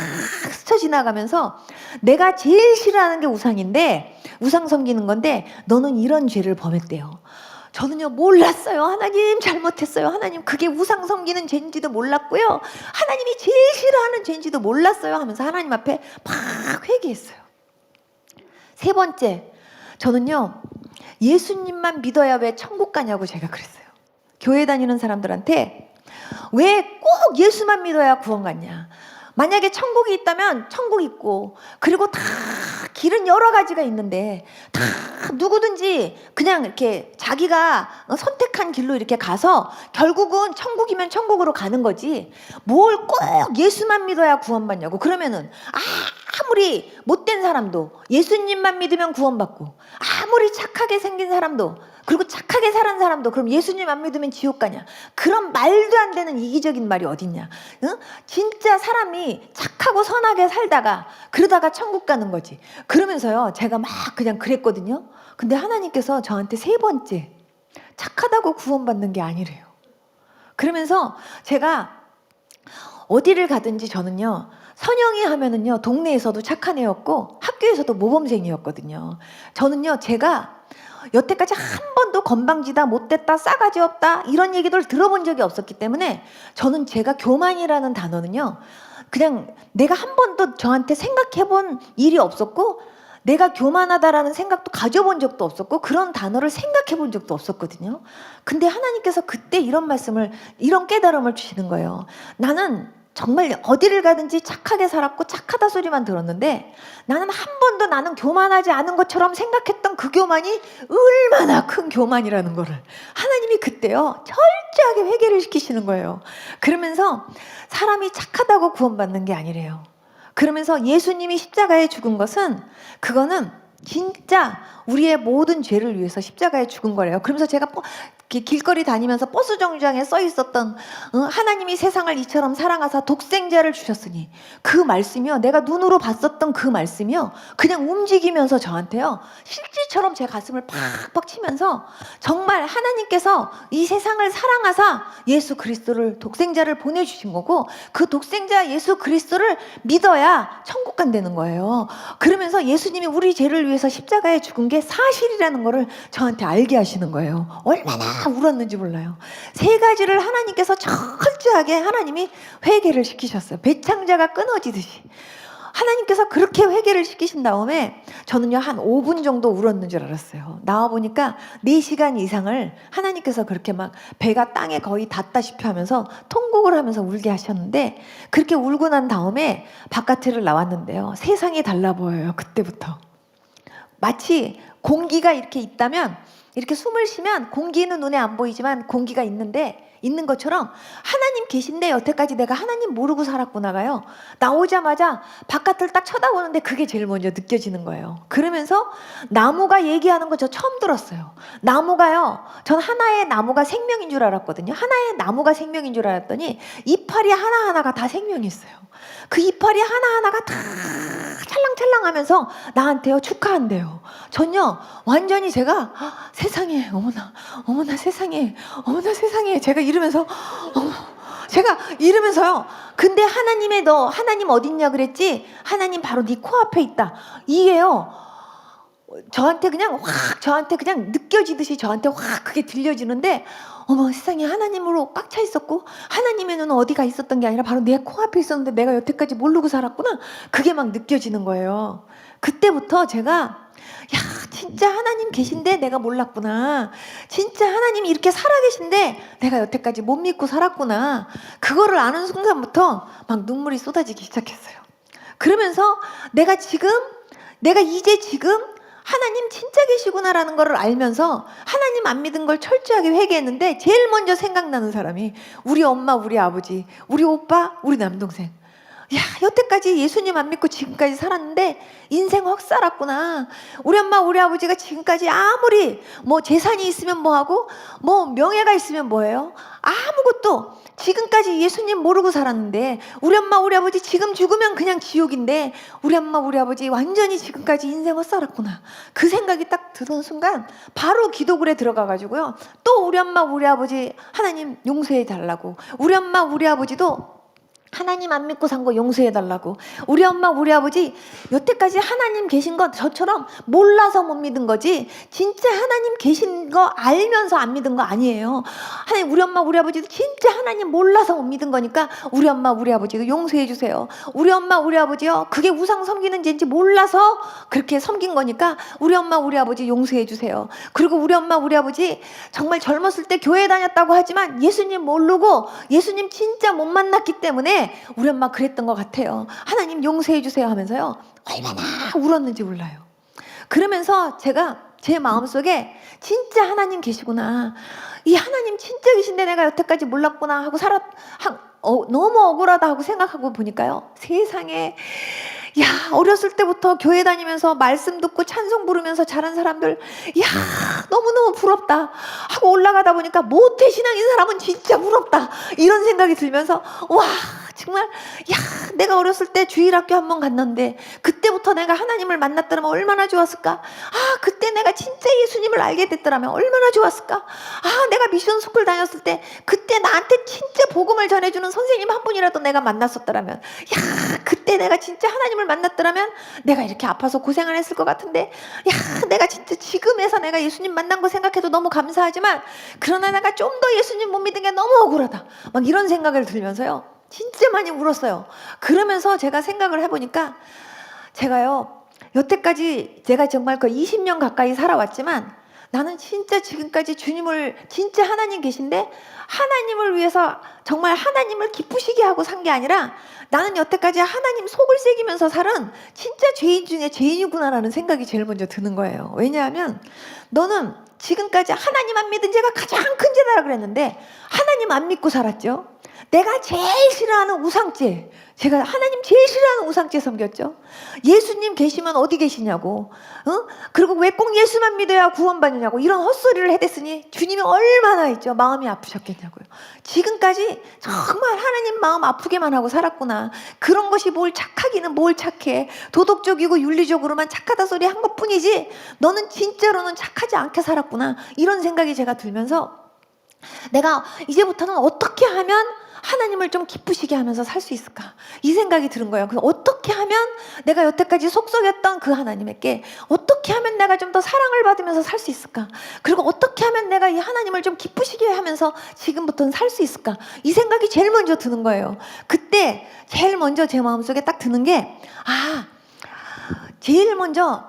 스쳐 지나가면서, 내가 제일 싫어하는 게 우상인데, 우상 섬기는 건데 너는 이런 죄를 범했대요. 저는요 몰랐어요. 하나님 잘못했어요. 하나님 그게 우상 섬기는 죄인지도 몰랐고요. 하나님이 제일 싫어하는 죄인지도 몰랐어요 하면서 하나님 앞에 막 회개했어요. 세 번째, 저는요 예수님만 믿어야 왜 천국 가냐고 제가 그랬어요. 교회 다니는 사람들한테 왜 꼭 예수만 믿어야 구원 갔냐. 만약에 천국이 있다면 천국 있고, 그리고 다 길은 여러 가지가 있는데 다 누구든지 그냥 이렇게 자기가 선택한 길로 이렇게 가서 결국은 천국이면 천국으로 가는 거지, 뭘 꼭 예수만 믿어야 구원받냐고. 그러면은 아무리 못된 사람도 예수님만 믿으면 구원받고, 아무리 착하게 생긴 사람도, 그리고 착하게 사는 사람도 그럼 예수님 안 믿으면 지옥 가냐. 그런 말도 안 되는 이기적인 말이 어딨냐. 응? 진짜 사람이 착하고 선하게 살다가 그러다가 천국 가는 거지. 그러면서요 제가 막 그냥 그랬거든요. 근데 하나님께서 저한테 세 번째, 착하다고 구원받는 게 아니래요. 그러면서 제가 어디를 가든지 저는요 선영이 하면은요 동네에서도 착한 애였고 학교에서도 모범생이었거든요. 저는요 제가 여태까지 한 번도 건방지다, 못됐다, 싸가지 없다 이런 얘기들 들어본 적이 없었기 때문에 저는 제가 교만이라는 단어는요 그냥 내가 한 번도 저한테 생각해본 일이 없었고, 내가 교만하다라는 생각도 가져본 적도 없었고, 그런 단어를 생각해본 적도 없었거든요. 근데 하나님께서 그때 이런 말씀을, 이런 깨달음을 주시는 거예요. 나는 정말 어디를 가든지 착하게 살았고 착하다 소리만 들었는데, 나는 한 번도 나는 교만하지 않은 것처럼 생각했던 그 교만이 얼마나 큰 교만이라는 거를 하나님이 그때요 철저하게 회개를 시키시는 거예요. 그러면서 사람이 착하다고 구원받는 게 아니래요. 그러면서 예수님이 십자가에 죽은 것은, 그거는 진짜 우리의 모든 죄를 위해서 십자가에 죽은 거래요. 그러면서 제가 길거리 다니면서 버스 정류장에 써 있었던 하나님이 세상을 이처럼 사랑하사 독생자를 주셨으니, 그 말씀이요 내가 눈으로 봤었던 그 말씀이요 그냥 움직이면서 저한테요 실질처럼 제 가슴을 팍팍 치면서, 정말 하나님께서 이 세상을 사랑하사 예수 그리스도를, 독생자를 보내주신 거고, 그 독생자 예수 그리스도를 믿어야 천국 간다는 거예요. 그러면서 예수님이 우리 죄를 위해서 십자가에 죽은 게 사실이라는 거를 저한테 알게 하시는 거예요. 얼마나 울었는지 몰라요. 세 가지를 하나님께서 철저하게 하나님이 회개를 시키셨어요. 배창자가 끊어지듯이 하나님께서 그렇게 회개를 시키신 다음에 저는요 한 5분 정도 울었는 줄 알았어요. 나와보니까 4시간 이상을 하나님께서 그렇게 막 배가 땅에 거의 닿다시피 하면서 통곡을 하면서 울게 하셨는데, 그렇게 울고 난 다음에 바깥을 나왔는데요 세상이 달라 보여요. 그때부터 마치 공기가 이렇게 있다면, 이렇게 숨을 쉬면 공기는 눈에 안 보이지만 공기가 있는 것처럼 하나님 계신데, 여태까지 내가 하나님 모르고 살았구나가요 나오자마자 바깥을 딱 쳐다보는데 그게 제일 먼저 느껴지는 거예요. 그러면서 나무가 얘기하는 거 저 처음 들었어요. 나무가요, 전 하나의 나무가 생명인 줄 알았거든요. 하나의 나무가 생명인 줄 알았더니 이파리 하나하나가 다 생명이 있어요. 그 이파리 하나하나가 다 찰랑찰랑하면서 나한테요 축하한대요. 전요 완전히 제가 세상에, 어머나 세상에, 어머나 세상에, 제가 이러면서 제가 이러면서요. 근데 하나님 어딨냐 그랬지? 하나님 바로 네 코앞에 있다. 이게요 저한테 그냥 느껴지듯이 저한테 확 그게 들려지는데, 어머 세상에, 하나님으로 꽉 차 있었고 하나님의 눈은 어디가 있었던 게 아니라 바로 내 코앞에 있었는데 내가 여태까지 모르고 살았구나. 그게 막 느껴지는 거예요. 그때부터 제가 진짜 하나님 계신데 내가 몰랐구나. 진짜 하나님이 이렇게 살아계신데 내가 여태까지 못 믿고 살았구나. 그거를 아는 순간부터 막 눈물이 쏟아지기 시작했어요. 그러면서 내가 이제 지금 하나님 진짜 계시구나라는 걸 알면서 하나님 안 믿은 걸 철저하게 회개했는데, 제일 먼저 생각나는 사람이 우리 엄마, 우리 아버지, 우리 오빠, 우리 남동생. 여태까지 예수님 안 믿고 지금까지 살았는데 인생 헛 살았구나. 우리 엄마, 우리 아버지가 지금까지 아무리 뭐 재산이 있으면 뭐하고 뭐 명예가 있으면 뭐예요? 아무것도 지금까지 예수님 모르고 살았는데, 우리 엄마, 우리 아버지 지금 죽으면 그냥 지옥인데 우리 엄마, 우리 아버지 완전히 지금까지 인생 헛 살았구나. 그 생각이 딱 드는 순간 바로 기도굴에 들어가가지고요 또 우리 엄마, 우리 아버지 하나님 용서해 달라고, 우리 엄마, 우리 아버지도 하나님 안 믿고 산 거 용서해달라고. 우리 엄마 우리 아버지 여태까지 하나님 계신 거 저처럼 몰라서 못 믿은 거지 진짜 하나님 계신 거 알면서 안 믿은 거 아니에요. 하나님 우리 엄마 우리 아버지도 진짜 하나님 몰라서 못 믿은 거니까 우리 엄마 우리 아버지도 용서해 주세요. 우리 엄마 우리 아버지요 그게 우상 섬기는 죄인지 몰라서 그렇게 섬긴 거니까 우리 엄마 우리 아버지 용서해 주세요. 그리고 우리 엄마 우리 아버지 정말 젊었을 때 교회 다녔다고 하지만 예수님 모르고 예수님 진짜 못 만났기 때문에 우리 엄마 그랬던 것 같아요. 하나님 용서해 주세요 하면서요 얼마나 울었는지 몰라요. 그러면서 제가 제 마음속에 진짜 하나님 계시구나, 이 하나님 진짜 계신데 내가 여태까지 몰랐구나 하고 너무 억울하다 하고 생각하고 보니까요 세상에 야 어렸을 때부터 교회 다니면서 말씀 듣고 찬송 부르면서 자란 사람들 야 너무너무 부럽다 하고 올라가다 보니까 모태신앙인 사람은 진짜 부럽다 이런 생각이 들면서 와 정말 야 내가 어렸을 때 주일학교 한번 갔는데 그때부터 내가 하나님을 만났더라면 얼마나 좋았을까. 아 그때 내가 진짜 예수님을 알게 됐더라면 얼마나 좋았을까. 아 내가 미션 스쿨 다녔을 때 그때 나한테 진짜 복음을 전해주는 선생님 한 분이라도 내가 만났었더라면 야 그때 내가 진짜 하나님을 만났더라면 내가 이렇게 아파서 고생 안 했을 것 같은데 야 내가 진짜 지금에서 내가 예수님 만난 거 생각해도 너무 감사하지만 그러나 내가 좀 더 예수님 못 믿은 게 너무 억울하다 막 이런 생각을 들면서요 진짜 많이 울었어요. 그러면서 제가 생각을 해보니까 제가요 여태까지 제가 정말 그 20년 가까이 살아왔지만 나는 진짜 지금까지 주님을 진짜 하나님 계신데 하나님을 위해서 정말 하나님을 기쁘시게 하고 산 게 아니라 나는 여태까지 하나님 속을 새기면서 살은 진짜 죄인 중에 죄인이구나라는 생각이 제일 먼저 드는 거예요. 왜냐하면 너는 지금까지 하나님 안 믿은 죄가 가장 큰 죄다라고 그랬는데 하나님 안 믿고 살았죠. 내가 제일 싫어하는 우상죄, 제가 하나님 제일 싫어하는 우상죄 섬겼죠. 예수님 계시면 어디 계시냐고, 그리고 왜 꼭 예수만 믿어야 구원받느냐고 이런 헛소리를 해댔으니 주님이 얼마나 있죠. 마음이 아프셨겠냐고요. 지금까지 정말 하나님 마음 아프게만 하고 살았구나. 그런 것이 뭘 착하기는 뭘 착해. 도덕적이고 윤리적으로만 착하다 소리 한 것뿐이지 너는 진짜로는 착하지 않게 살았구나. 이런 생각이 제가 들면서 내가 이제부터는 어떻게 하면 하나님을 좀 기쁘시게 하면서 살 수 있을까 이 생각이 드는 거예요. 그래서 어떻게 하면 내가 여태까지 속썩였던 그 하나님에게 어떻게 하면 내가 좀 더 사랑을 받으면서 살 수 있을까, 그리고 어떻게 하면 내가 이 하나님을 좀 기쁘시게 하면서 지금부터는 살 수 있을까 이 생각이 제일 먼저 드는 거예요. 그때 제일 먼저 제 마음속에 딱 드는 게 제일 먼저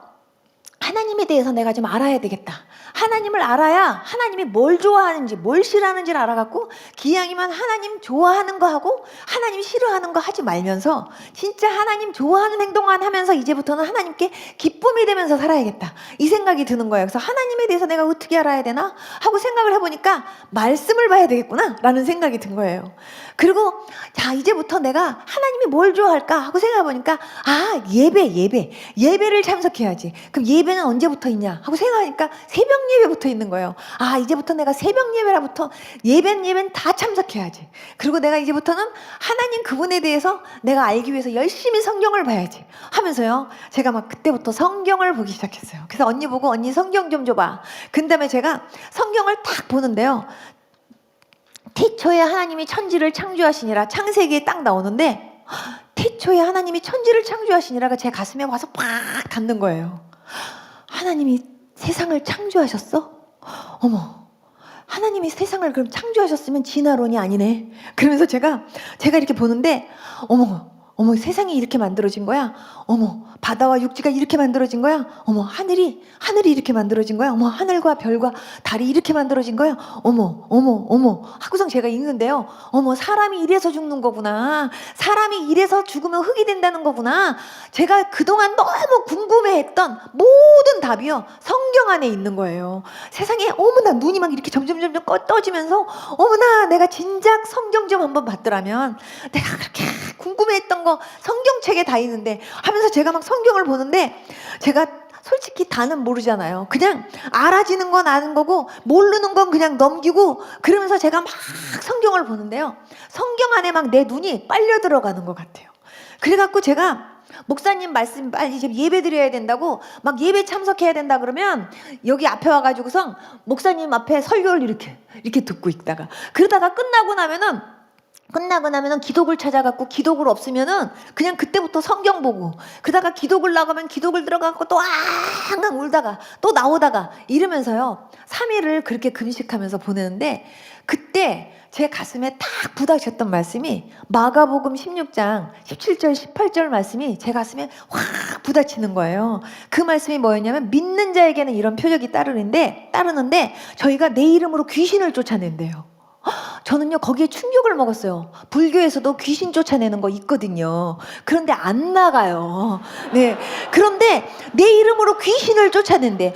하나님에 대해서 내가 좀 알아야 되겠다. 하나님을 알아야 하나님이 뭘 좋아하는지 뭘 싫어하는지를 알아갖고 기왕이면 하나님 좋아하는 거 하고 하나님 싫어하는 거 하지 말면서 진짜 하나님 좋아하는 행동만 하면서 이제부터는 하나님께 기쁨이 되면서 살아야겠다 이 생각이 드는 거예요. 그래서 하나님에 대해서 내가 어떻게 알아야 되나 하고 생각을 해보니까 말씀을 봐야 되겠구나 라는 생각이 든 거예요. 그리고 자 이제부터 내가 하나님이 뭘 좋아할까 하고 생각해보니까 예배를 참석해야지. 그럼 예배는 언제부터 있냐 하고 생각하니까 새벽 예배부터 있는 거예요. 이제부터 내가 새벽 예배라부터 예배는 다 참석해야지. 그리고 내가 이제부터는 하나님 그분에 대해서 내가 알기 위해서 열심히 성경을 봐야지 하면서요 제가 막 그때부터 성경을 보기 시작했어요. 그래서 언니 보고 언니 성경 좀 줘봐. 그 다음에 제가 성경을 딱 보는데요 태초에 하나님이 천지를 창조하시니라 창세기에 딱 나오는데 태초에 하나님이 천지를 창조하시니라가 제 가슴에 와서 팍 닿는 거예요. 하나님이 세상을 창조하셨어? 어머, 하나님이 세상을 그럼 창조하셨으면 진화론이 아니네. 그러면서 제가 이렇게 보는데 어머 세상이 이렇게 만들어진 거야. 어머 바다와 육지가 이렇게 만들어진 거야. 어머 하늘이 이렇게 만들어진 거야. 어머 하늘과 별과 달이 이렇게 만들어진 거야. 어머 하고선 제가 읽는데요. 어머 사람이 이래서 죽는 거구나. 사람이 이래서 죽으면 흙이 된다는 거구나. 제가 그동안 너무 궁금해했던 모든 답이요 성경 안에 있는 거예요. 세상에 어머나 눈이 막 이렇게 점점 떠지면서 어머나 내가 진작 성경 좀 한번 봤더라면 내가 그렇게 궁금해했던 거 성경책에 다 있는데 하면서 제가 막 성경을 보는데 제가 솔직히 다는 모르잖아요. 그냥 알아지는 건 아는 거고 모르는 건 그냥 넘기고 그러면서 제가 막 성경을 보는데요 성경 안에 막 내 눈이 빨려 들어가는 것 같아요. 그래갖고 제가 목사님 말씀 빨리 이제 예배 드려야 된다고 막 예배 참석해야 된다 그러면 여기 앞에 와가지고서 목사님 앞에 설교를 이렇게 듣고 있다가 그러다가 끝나고 나면은 끝나고 나면은 기독을 찾아갖고 기독을 없으면은 그냥 그때부터 성경 보고 그러다가 기독을 나가면 기독을 들어가고 또 앙앙 울다가 또 나오다가 이러면서요 3일을 그렇게 금식하면서 보내는데 그때 제 가슴에 딱 부닥쳤던 말씀이 마가복음 16장 17절 18절 말씀이 제 가슴에 확 부닥치는 거예요. 그 말씀이 뭐였냐면 믿는 자에게는 이런 표적이 따르는데 저희가 내 이름으로 귀신을 쫓아낸대요. 저는요 거기에 충격을 먹었어요. 불교에서도 귀신 쫓아내는 거 있거든요. 그런데 안 나가요. 네. 그런데 내 이름으로 귀신을 쫓아낸대.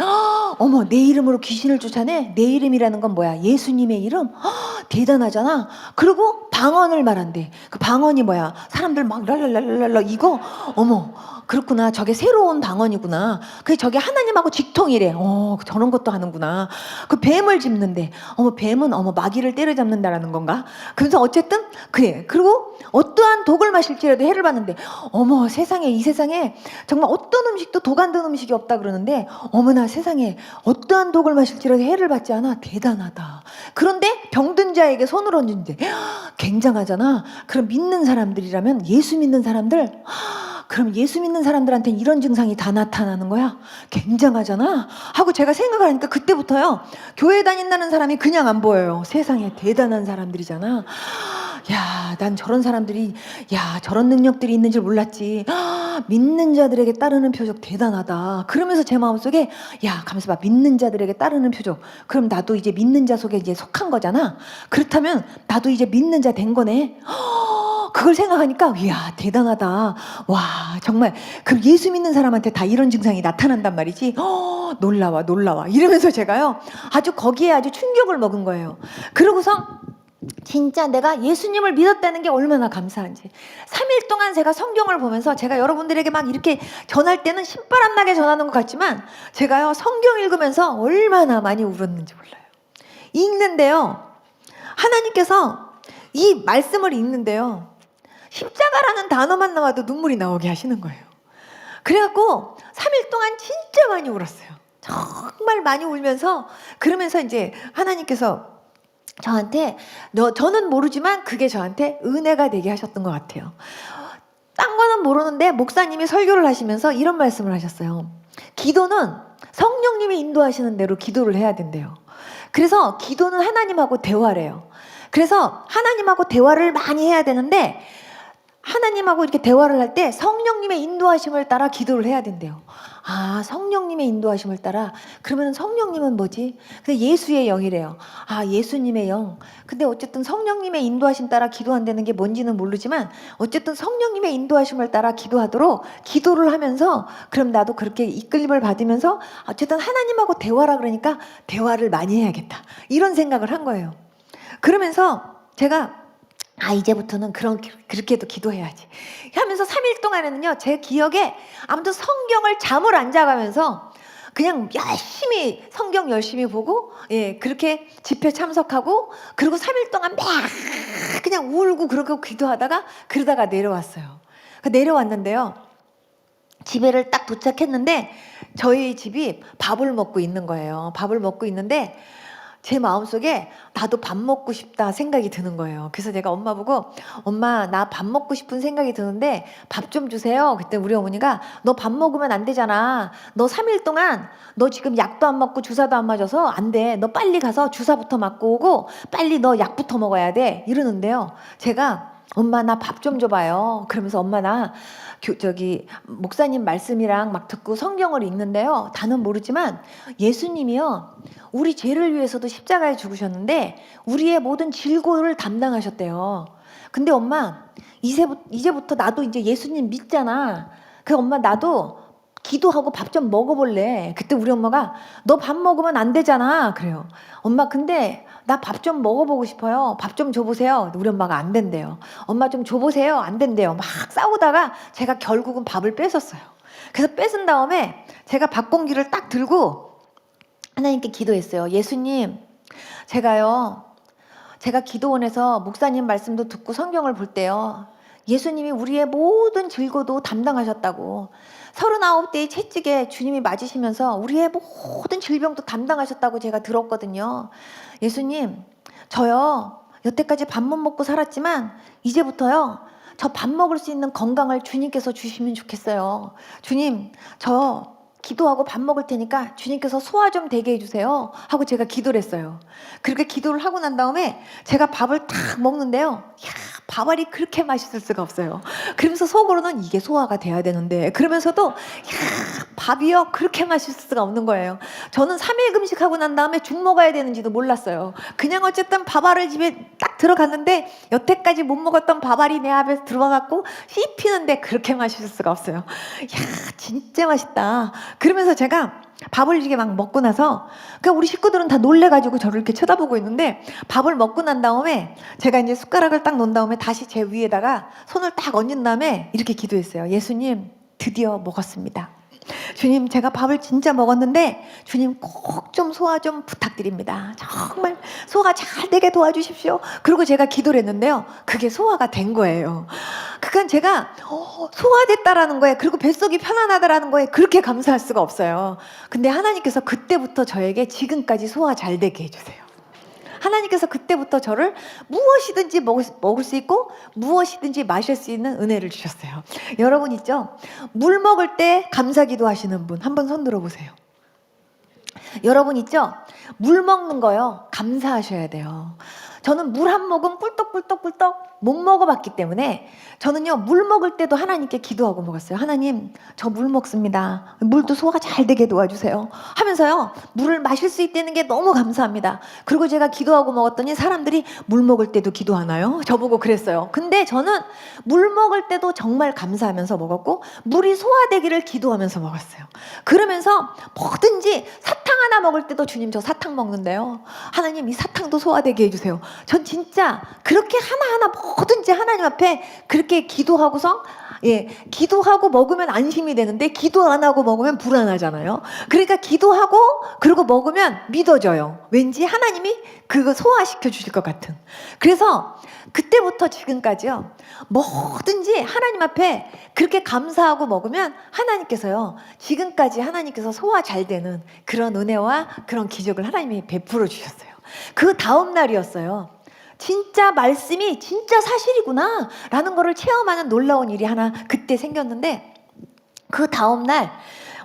어머, 내 이름으로 귀신을 쫓아내? 내 이름이라는 건 뭐야? 예수님의 이름? 대단하잖아. 그리고 방언을 말한대. 그 방언이 뭐야? 사람들 막 랄랄랄랄라 이거 어머. 그렇구나. 저게 새로운 방언이구나. 그게 저게 하나님하고 직통이래. 저런 것도 하는구나. 그 뱀을 짚는데, 뱀은 마귀를 때려잡는다라는 건가? 그래서 어쨌든 그래. 그리고 어떠한 독을 마실지라도 해를 받는데, 세상에 이 세상에 정말 어떤 음식도 독 안 든 음식이 없다 그러는데, 어머나 세상에 어떠한 독을 마실지라도 해를 받지 않아. 대단하다. 그런데 병든 자에게 손을 얹는데, 굉장하잖아. 그럼 믿는 사람들이라면 예수 믿는 사람들. 그럼 예수 믿는 사람들한테는 이런 증상이 다 나타나는 거야? 굉장하잖아? 하고 제가 생각을 하니까 그때부터요. 교회 다닌다는 사람이 그냥 안 보여요. 세상에 대단한 사람들이잖아. 야, 난 저런 사람들이, 저런 능력들이 있는 줄 몰랐지. 믿는 자들에게 따르는 표적 대단하다. 그러면서 제 마음속에, 가만있어 봐. 믿는 자들에게 따르는 표적. 그럼 나도 이제 믿는 자 속에 이제 속한 거잖아. 그렇다면 나도 이제 믿는 자 된 거네. 그걸 생각하니까 이야 대단하다. 와 정말 그럼 예수 믿는 사람한테 다 이런 증상이 나타난단 말이지. 놀라워 이러면서 제가요 아주 거기에 아주 충격을 먹은 거예요. 그러고서 진짜 내가 예수님을 믿었다는 게 얼마나 감사한지. 3일 동안 제가 성경을 보면서 제가 여러분들에게 막 이렇게 전할 때는 신바람 나게 전하는 것 같지만 제가요 성경 읽으면서 얼마나 많이 울었는지 몰라요. 읽는데요 하나님께서 이 말씀을 읽는데요 십자가라는 단어만 나와도 눈물이 나오게 하시는 거예요. 그래갖고 3일 동안 진짜 많이 울었어요. 정말 많이 울면서 그러면서 이제 하나님께서 저한테 저는 모르지만 그게 저한테 은혜가 되게 하셨던 것 같아요. 딴 거는 모르는데 목사님이 설교를 하시면서 이런 말씀을 하셨어요. 기도는 성령님이 인도하시는 대로 기도를 해야 된대요. 그래서 기도는 하나님하고 대화래요. 그래서 하나님하고 대화를 많이 해야 되는데 하나님하고 이렇게 대화를 할 때 성령님의 인도하심을 따라 기도를 해야 된대요. 성령님의 인도하심을 따라. 그러면 성령님은 뭐지? 근데 예수의 영이래요. 예수님의 영. 근데 어쨌든 성령님의 인도하심 따라 기도한다는 게 뭔지는 모르지만 어쨌든 성령님의 인도하심을 따라 기도하도록 기도를 하면서 그럼 나도 그렇게 이끌림을 받으면서 어쨌든 하나님하고 대화라 그러니까 대화를 많이 해야겠다. 이런 생각을 한 거예요. 그러면서 제가 이제부터는 그렇게도 기도해야지 하면서 3일 동안에는요 제 기억에 아무튼 성경을 잠을 안 자가면서 그냥 성경 열심히 보고 그렇게 집회 참석하고 그리고 3일 동안 막 그냥 울고 그러고 기도하다가 그러다가 내려왔어요. 내려왔는데요 집에를 딱 도착했는데 저희 집이 밥을 먹고 있는 거예요. 밥을 먹고 있는데 제 마음속에 나도 밥 먹고 싶다 생각이 드는 거예요. 그래서 제가 엄마 보고 엄마 나 밥 먹고 싶은 생각이 드는데 밥 좀 주세요. 그때 우리 어머니가 너 밥 먹으면 안 되잖아. 너 3일 동안 너 지금 약도 안 맞고 주사도 안 맞아서 안 돼. 너 빨리 가서 주사부터 맞고 오고 빨리 너 약부터 먹어야 돼. 이러는데요. 제가 엄마 나 밥 좀 줘봐요. 그러면서 엄마 나 목사님 말씀이랑 막 듣고 성경을 읽는데요. 다는 모르지만 예수님이요. 우리 죄를 위해서도 십자가에 죽으셨는데 우리의 모든 질고를 담당하셨대요. 근데 엄마 이제부터 나도 이제 예수님 믿잖아. 그 엄마 나도 기도하고 밥 좀 먹어볼래. 그때 우리 엄마가 너 밥 먹으면 안 되잖아. 그래요. 엄마 근데 나 밥 좀 먹어보고 싶어요. 밥 좀 줘보세요. 우리 엄마가 안 된대요. 엄마 좀 줘보세요. 안 된대요. 막 싸우다가 제가 결국은 밥을 뺏었어요. 그래서 뺏은 다음에 제가 밥 공기를 딱 들고 하나님께 기도했어요. 예수님, 제가 기도원에서 목사님 말씀도 듣고 성경을 볼 때요. 예수님이 우리의 모든 질고도 담당하셨다고. 39대의 채찍에 주님이 맞으시면서 우리의 모든 질병도 담당하셨다고 제가 들었거든요. 예수님, 저요. 여태까지 밥 못 먹고 살았지만 이제부터요, 저 밥 먹을 수 있는 건강을 주님께서 주시면 좋겠어요. 주님, 저 기도하고 밥 먹을 테니까 주님께서 소화 좀 되게 해주세요 하고 제가 기도를 했어요. 그렇게 기도를 하고 난 다음에 제가 밥을 탁 먹는데요, 이야, 밥알이 그렇게 맛있을 수가 없어요. 그러면서 속으로는 이게 소화가 돼야 되는데, 그러면서도 이야, 밥이요 그렇게 맛있을 수가 없는 거예요. 저는 3일 금식하고 난 다음에 죽 먹어야 되는지도 몰랐어요. 그냥 어쨌든 밥알을 집에 딱 들어갔는데 여태까지 못 먹었던 밥알이 내 앞에 들어가갖고 씹히는데 그렇게 맛있을 수가 없어요. 이야, 진짜 맛있다. 그러면서 제가 밥을 이렇게 막 먹고 나서, 그러니까 우리 식구들은 다 놀래가지고 저를 이렇게 쳐다보고 있는데, 밥을 먹고 난 다음에 제가 이제 숟가락을 딱 놓은 다음에 다시 제 위에다가 손을 딱 얹은 다음에 이렇게 기도했어요. 예수님, 드디어 먹었습니다. 주님, 제가 밥을 진짜 먹었는데 주님 꼭 좀 소화 좀 부탁드립니다. 정말 소화 잘 되게 도와주십시오. 그리고 제가 기도를 했는데요, 그게 소화가 된 거예요. 그러니까 제가 소화됐다라는 거에, 그리고 뱃속이 편안하다라는 거에 그렇게 감사할 수가 없어요. 근데 하나님께서 그때부터 저에게 지금까지 소화 잘 되게 해주세요. 하나님께서 그때부터 저를 무엇이든지 먹을 수 있고 무엇이든지 마실 수 있는 은혜를 주셨어요. 여러분 있죠? 물 먹을 때 감사기도 하시는 분 한번 손 들어보세요. 여러분 있죠? 물 먹는 거요, 감사하셔야 돼요. 저는 물 한 모금 꿀떡꿀떡꿀떡 못 먹어봤기 때문에 저는요, 물 먹을 때도 하나님께 기도하고 먹었어요. 하나님, 저 물 먹습니다. 물도 소화가 잘 되게 도와주세요 하면서요, 물을 마실 수 있다는 게 너무 감사합니다. 그리고 제가 기도하고 먹었더니 사람들이 물 먹을 때도 기도하나요? 저보고 그랬어요. 근데 저는 물 먹을 때도 정말 감사하면서 먹었고 물이 소화되기를 기도하면서 먹었어요. 그러면서 뭐든지 사탕 하나 먹을 때도 주님, 저 사탕 먹는데요, 하나님 이 사탕도 소화되게 해주세요. 전 진짜 그렇게 하나하나 뭐든지 하나님 앞에 그렇게 기도하고서, 기도하고 먹으면 안심이 되는데 기도 안 하고 먹으면 불안하잖아요. 그러니까 기도하고 그리고 먹으면 믿어져요. 왠지 하나님이 그거 소화시켜 주실 것 같은. 그래서 그때부터 지금까지요, 뭐든지 하나님 앞에 그렇게 감사하고 먹으면 하나님께서요, 지금까지 하나님께서 소화 잘 되는 그런 은혜와 그런 기적을 하나님이 베풀어 주셨어요. 그 다음 날이었어요. 진짜 말씀이 진짜 사실이구나 라는 거를 체험하는 놀라운 일이 하나 그때 생겼는데, 그 다음날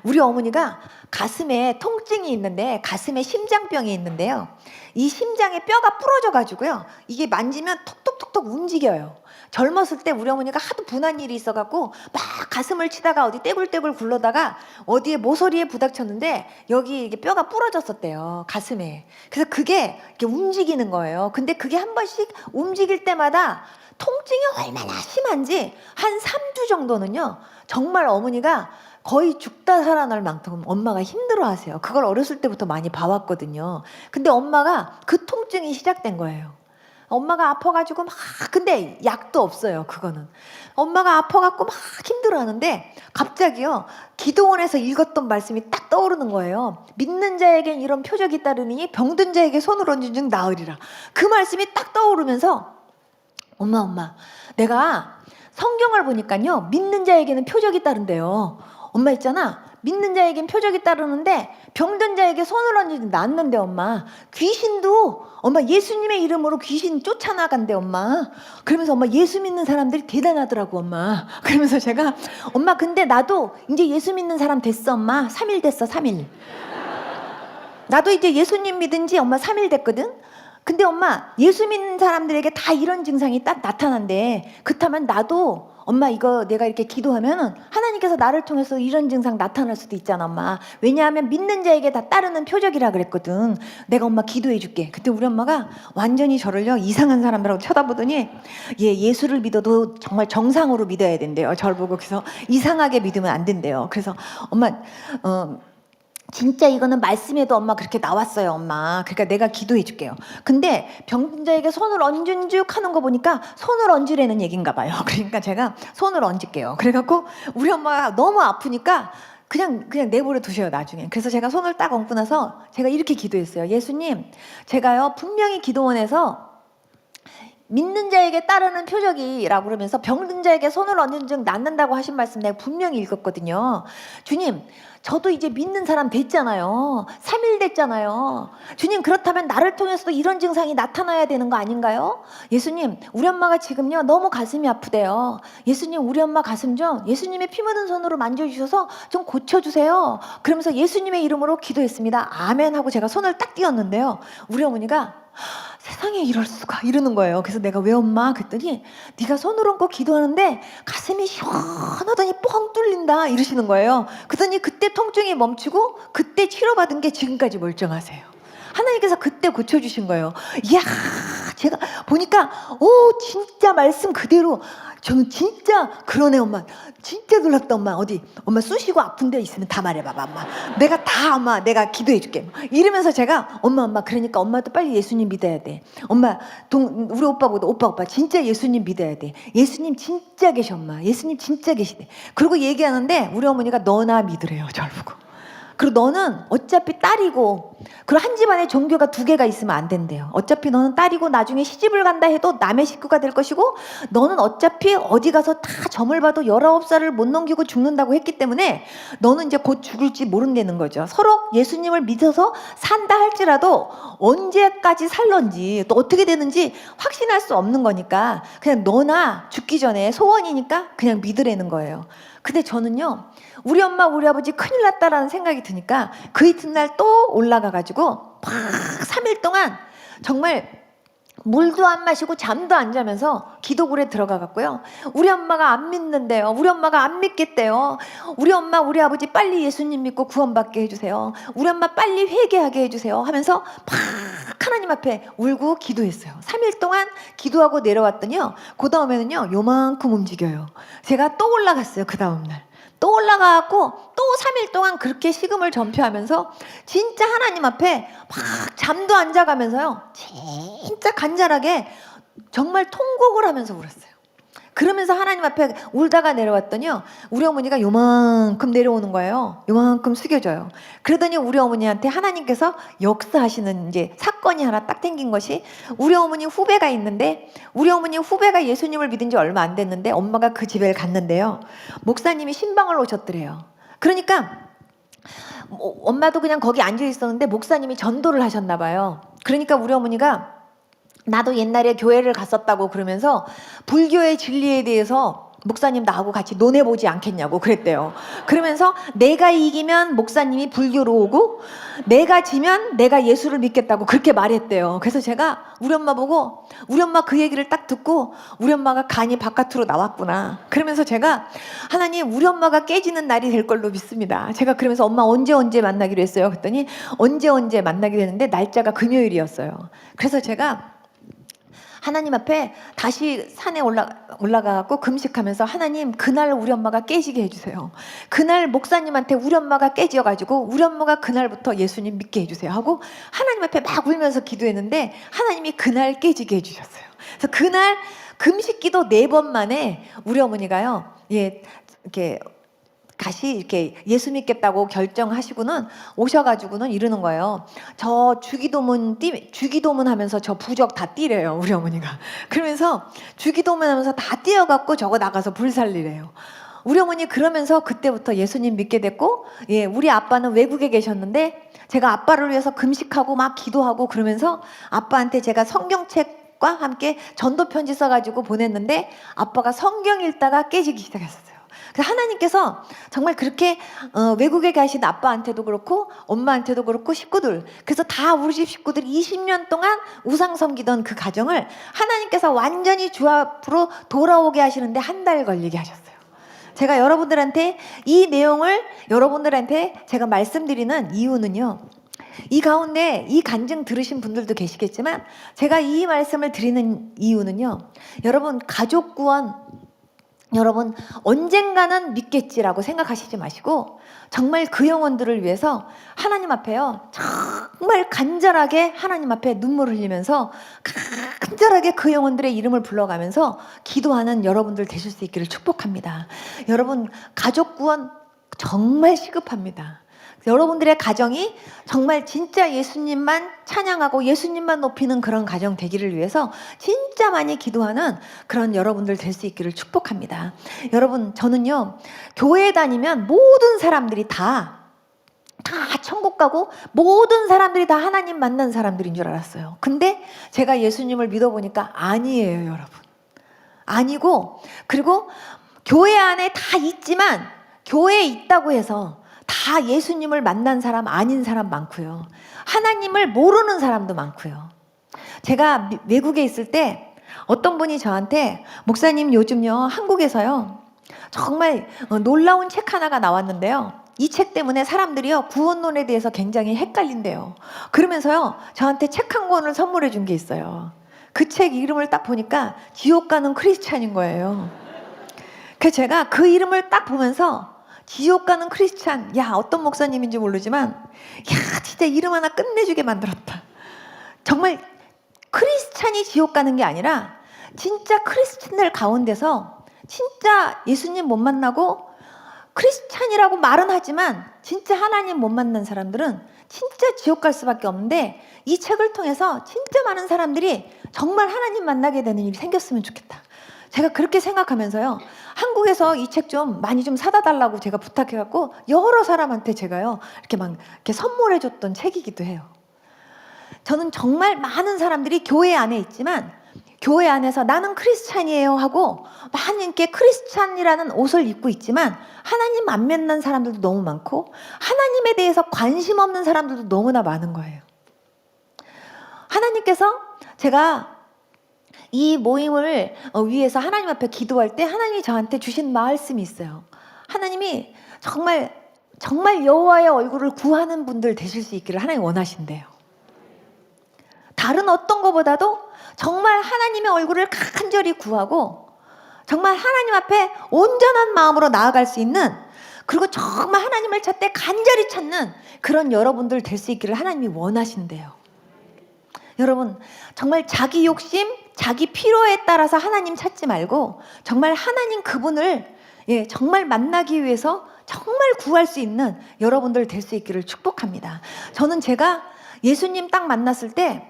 우리 어머니가 가슴에 통증이 있는데, 가슴에 심장병이 있는데요, 이 심장에 뼈가 부러져 가지고요, 이게 만지면 톡톡톡톡 움직여요. 젊었을 때 우리 어머니가 하도 분한 일이 있어갖고 막 가슴을 치다가 어디 떼굴떼굴 굴러다가 어디에 모서리에 부닥쳤는데 여기 이게 뼈가 부러졌었대요, 가슴에. 그래서 그게 이렇게 움직이는 거예요. 근데 그게 한 번씩 움직일 때마다 통증이 얼마나 심한지 한 3주 정도는요, 정말 어머니가 거의 죽다 살아날 만큼 엄마가 힘들어하세요. 그걸 어렸을 때부터 많이 봐왔거든요. 근데 엄마가 그 통증이 시작된 거예요. 엄마가 아파가지고 막, 근데 약도 없어요. 그거는 엄마가 아파갖고 막 힘들어하는데 갑자기요, 기도원에서 읽었던 말씀이 딱 떠오르는 거예요. 믿는 자에겐 이런 표적이 따르니 병든 자에게 손을 얹은 즉 나으리라. 그 말씀이 딱 떠오르면서 엄마 내가 성경을 보니까요, 믿는 자에게는 표적이 따른대요. 엄마 있잖아, 믿는 자에겐 표적이 따르는데 병든 자에게 손을 얹으니 낫는데 엄마, 귀신도 엄마 예수님의 이름으로 귀신 쫓아나간대 엄마. 그러면서 엄마 예수 믿는 사람들이 대단하더라고 엄마. 그러면서 제가 엄마 근데 나도 이제 예수 믿는 사람 됐어 엄마. 3일 됐어 3일. 나도 이제 예수님 믿은 지 엄마 3일 됐거든. 근데 엄마 예수 믿는 사람들에게 다 이런 증상이 딱 나타난대. 그렇다면 나도 엄마 이거 내가 이렇게 기도하면은 하나님께서 나를 통해서 이런 증상 나타날 수도 있잖아 엄마. 왜냐하면 믿는 자에게 다 따르는 표적이라 그랬거든. 내가 엄마 기도해 줄게. 그때 우리 엄마가 완전히 저를요, 이상한 사람이라고 쳐다보더니 예수를 믿어도 정말 정상으로 믿어야 된대요. 저를 보고. 그래서 이상하게 믿으면 안 된대요. 그래서 엄마 진짜 이거는 말씀에도 엄마 그렇게 나왔어요 엄마. 그러니까 내가 기도해 줄게요. 근데 병든 자에게 손을 얹은 쭉 하는 거 보니까 손을 얹으라는 얘기인가 봐요. 그러니까 제가 손을 얹을게요. 그래갖고 우리 엄마가 너무 아프니까 그냥 내버려 두셔요 나중에. 그래서 제가 손을 딱 얹고 나서 제가 이렇게 기도했어요. 예수님, 제가요 분명히 기도원에서 믿는 자에게 따르는 표적이라고 그러면서 병든 자에게 손을 얹은 즉 낫는다고 하신 말씀 내가 분명히 읽었거든요. 주님, 저도 이제 믿는 사람 됐잖아요. 3일 됐잖아요. 주님, 그렇다면 나를 통해서도 이런 증상이 나타나야 되는 거 아닌가요? 예수님, 우리 엄마가 지금요 너무 가슴이 아프대요. 예수님, 우리 엄마 가슴 좀 예수님의 피 묻은 손으로 만져주셔서 좀 고쳐주세요. 그러면서 예수님의 이름으로 기도했습니다. 아멘 하고 제가 손을 딱 띄었는데요, 우리 어머니가 세상에 이럴 수가 이러는 거예요. 그래서 내가 왜 엄마? 그랬더니 네가 손을 얹고 기도하는데 가슴이 시원하더니 뻥 뚫린다 이러시는 거예요. 그러더니 그때 통증이 멈추고 그때 치료받은 게 지금까지 멀쩡하세요. 하나님께서 그때 고쳐주신 거예요. 이야, 제가 보니까 진짜 말씀 그대로 저는 진짜 그러네 엄마. 진짜 놀랍다 엄마. 어디 엄마 쑤시고 아픈 데 있으면 다 말해봐봐 엄마. 내가 다 엄마 내가 기도해줄게. 이러면서 제가 엄마 그러니까 엄마도 빨리 예수님 믿어야 돼. 엄마 우리 오빠보다 오빠 진짜 예수님 믿어야 돼. 예수님 진짜 계셔 엄마. 예수님 진짜 계시대. 그리고 얘기하는데 우리 어머니가 너나 믿으래요 저를 보고. 그리고 너는 어차피 딸이고, 그리고 한 집안에 종교가 2개가 있으면 안 된대요. 어차피 너는 딸이고 나중에 시집을 간다 해도 남의 식구가 될 것이고, 너는 어차피 어디 가서 다 점을 봐도 19살을 못 넘기고 죽는다고 했기 때문에 너는 이제 곧 죽을지 모른다는 거죠. 서로 예수님을 믿어서 산다 할지라도 언제까지 살런지 또 어떻게 되는지 확신할 수 없는 거니까 그냥 너나 죽기 전에 소원이니까 그냥 믿으라는 거예요. 근데 저는요, 우리 엄마 우리 아버지 큰일 났다라는 생각이 드니까 그 이튿날 또 올라가가지고 팍 3일 동안 정말 물도 안 마시고 잠도 안 자면서 기도굴에 들어가갔고요. 우리 엄마가 안 믿는데요. 우리 엄마가 안 믿겠대요. 우리 엄마 우리 아버지 빨리 예수님 믿고 구원받게 해주세요. 우리 엄마 빨리 회개하게 해주세요 하면서 팍 하나님 앞에 울고 기도했어요. 3일 동안 기도하고 내려왔더니요, 그 다음에는요 요만큼 움직여요. 제가 또 올라갔어요. 그 다음날 또 올라가고 또 3일 동안 그렇게 식음을 전폐하면서 진짜 하나님 앞에 막 잠도 안 자가면서요 진짜 간절하게 정말 통곡을 하면서 울었어요. 그러면서 하나님 앞에 울다가 내려왔더니요, 우리 어머니가 요만큼 내려오는 거예요. 요만큼 숙여져요. 그러더니 우리 어머니한테 하나님께서 역사하시는 이제 사건이 하나 딱 생긴 것이, 우리 어머니 후배가 있는데, 우리 어머니 후배가 예수님을 믿은 지 얼마 안 됐는데 엄마가 그 집에 갔는데요, 목사님이 신방을 오셨더래요. 그러니까 엄마도 그냥 거기 앉아 있었는데 목사님이 전도를 하셨나 봐요. 그러니까 우리 어머니가 나도 옛날에 교회를 갔었다고 그러면서 불교의 진리에 대해서 목사님 나하고 같이 논해보지 않겠냐고 그랬대요. 그러면서 내가 이기면 목사님이 불교로 오고 내가 지면 내가 예수를 믿겠다고 그렇게 말했대요. 그래서 제가 우리 엄마 보고, 우리 엄마 그 얘기를 딱 듣고 우리 엄마가 간이 바깥으로 나왔구나. 그러면서 제가 하나님 우리 엄마가 깨지는 날이 될 걸로 믿습니다. 제가 그러면서 엄마 언제 만나기로 했어요. 그랬더니 언제 만나기로 했는데 날짜가 금요일이었어요. 그래서 제가 하나님 앞에 다시 산에 올라가갖고 금식하면서 하나님 그날 우리 엄마가 깨지게 해주세요. 그날 목사님한테 우리 엄마가 깨져가지고 우리 엄마가 그날부터 예수님 믿게 해주세요 하고 하나님 앞에 막 울면서 기도했는데 하나님이 그날 깨지게 해주셨어요. 그래서 그날 금식기도 4번 만에 우리 어머니가요, 이렇게 다시 이렇게 예수 믿겠다고 결정하시고는 오셔가지고는 이러는 거예요. 저 주기도문 하면서 저 부적 다 띠래요, 우리 어머니가. 그러면서 주기도문 하면서 다 띄어갖고 저거 나가서 불 살리래요. 우리 어머니 그러면서 그때부터 예수님 믿게 됐고, 우리 아빠는 외국에 계셨는데 제가 아빠를 위해서 금식하고 막 기도하고 그러면서 아빠한테 제가 성경책과 함께 전도 편지 써가지고 보냈는데 아빠가 성경 읽다가 깨지기 시작했어요. 그래서 하나님께서 정말 그렇게 외국에 가신 아빠한테도 그렇고 엄마한테도 그렇고 식구들, 그래서 다 우리 집 식구들이 20년 동안 우상 섬기던 그 가정을 하나님께서 완전히 주 앞으로 돌아오게 하시는데 1달 걸리게 하셨어요. 제가 여러분들한테 이 내용을 여러분들한테 제가 말씀드리는 이유는요, 이 가운데 이 간증 들으신 분들도 계시겠지만 제가 이 말씀을 드리는 이유는요, 여러분 가족 구원 여러분 언젠가는 믿겠지라고 생각하시지 마시고 정말 그 영혼들을 위해서 하나님 앞에요 정말 간절하게 하나님 앞에 눈물을 흘리면서 간절하게 그 영혼들의 이름을 불러가면서 기도하는 여러분들 되실 수 있기를 축복합니다. 여러분 가족 구원 정말 시급합니다. 여러분들의 가정이 정말 진짜 예수님만 찬양하고 예수님만 높이는 그런 가정 되기를 위해서 진짜 많이 기도하는 그런 여러분들 될 수 있기를 축복합니다. 여러분, 저는요, 교회 다니면 모든 사람들이 다 천국 가고 모든 사람들이 다 하나님 만난 사람들인 줄 알았어요. 근데 제가 예수님을 믿어보니까 아니에요, 여러분. 아니고, 그리고 교회 안에 다 있지만 교회에 있다고 해서 다 예수님을 만난 사람 아닌 사람 많고요. 하나님을 모르는 사람도 많고요. 제가 외국에 있을 때 어떤 분이 저한테 목사님 요즘요 한국에서요 정말 놀라운 책 하나가 나왔는데요. 이 책 때문에 사람들이요 구원론에 대해서 굉장히 헷갈린대요. 그러면서요 저한테 책 한 권을 선물해 준 게 있어요. 그 책 이름을 딱 보니까 지옥 가는 크리스찬인 거예요. 그래서 제가 그 이름을 딱 보면서 지옥 가는 크리스찬, 야 어떤 목사님인지 모르지만 야 진짜 이름 하나 끝내주게 만들었다. 정말 크리스찬이 지옥 가는 게 아니라 진짜 크리스찬들 가운데서 진짜 예수님 못 만나고 크리스찬이라고 말은 하지만 진짜 하나님 못 만난 사람들은 진짜 지옥 갈 수밖에 없는데 이 책을 통해서 진짜 많은 사람들이 정말 하나님 만나게 되는 일이 생겼으면 좋겠다. 제가 그렇게 생각하면서요 한국에서 이 책 좀 많이 좀 사다 달라고 제가 부탁해갖고 여러 사람한테 제가요 이렇게 막 이렇게 선물해줬던 책이기도 해요. 저는 정말 많은 사람들이 교회 안에 있지만 교회 안에서 나는 크리스찬이에요 하고 많은 게 크리스찬이라는 옷을 입고 있지만 하나님 안 만난 사람들도 너무 많고 하나님에 대해서 관심 없는 사람들도 너무나 많은 거예요. 하나님께서 제가 이 모임을 위해서 하나님 앞에 기도할 때 하나님이 저한테 주신 말씀이 있어요. 하나님이 정말 여호와의 얼굴을 구하는 분들 되실 수 있기를 하나님 원하신대요. 다른 어떤 것보다도 정말 하나님의 얼굴을 간절히 구하고 정말 하나님 앞에 온전한 마음으로 나아갈 수 있는 그리고 정말 하나님을 찾되 간절히 찾는 그런 여러분들 될 수 있기를 하나님이 원하신대요. 여러분 정말 자기 욕심, 자기 필요에 따라서 하나님 찾지 말고 정말 하나님 그분을 정말 만나기 위해서 정말 구할 수 있는 여러분들 될 수 있기를 축복합니다. 저는 제가 예수님 딱 만났을 때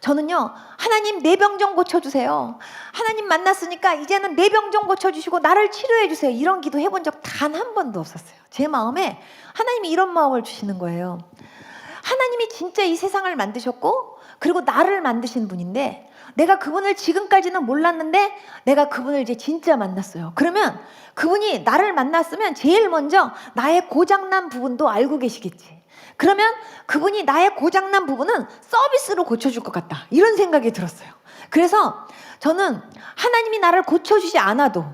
저는요 하나님 내 병 좀 고쳐주세요. 하나님 만났으니까 이제는 내 병 좀 고쳐주시고 나를 치료해 주세요. 이런 기도 해본 적 단 한 번도 없었어요. 제 마음에 하나님이 이런 마음을 주시는 거예요. 하나님이 진짜 이 세상을 만드셨고 그리고 나를 만드신 분인데 내가 그분을 지금까지는 몰랐는데 내가 그분을 이제 진짜 만났어요. 그러면 그분이 나를 만났으면 제일 먼저 나의 고장난 부분도 알고 계시겠지. 그러면 그분이 나의 고장난 부분은 서비스로 고쳐줄 것 같다. 이런 생각이 들었어요. 그래서 저는 하나님이 나를 고쳐주지 않아도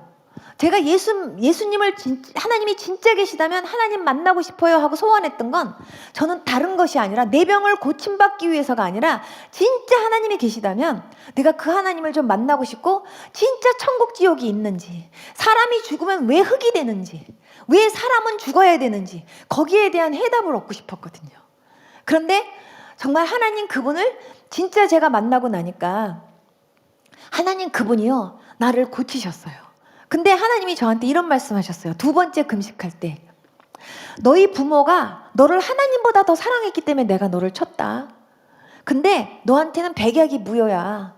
제가 예수님을 하나님이 진짜 계시다면 하나님 만나고 싶어요 하고 소원했던 건 저는 다른 것이 아니라 내 병을 고침받기 위해서가 아니라 진짜 하나님이 계시다면 내가 그 하나님을 좀 만나고 싶고 진짜 천국 지옥이 있는지 사람이 죽으면 왜 흙이 되는지 왜 사람은 죽어야 되는지 거기에 대한 해답을 얻고 싶었거든요. 그런데 정말 하나님 그분을 진짜 제가 만나고 나니까 하나님 그분이요 나를 고치셨어요. 근데 하나님이 저한테 이런 말씀하셨어요. 두 번째 금식할 때 너희 부모가 너를 하나님보다 더 사랑했기 때문에 내가 너를 쳤다. 근데 너한테는 백약이 무효야.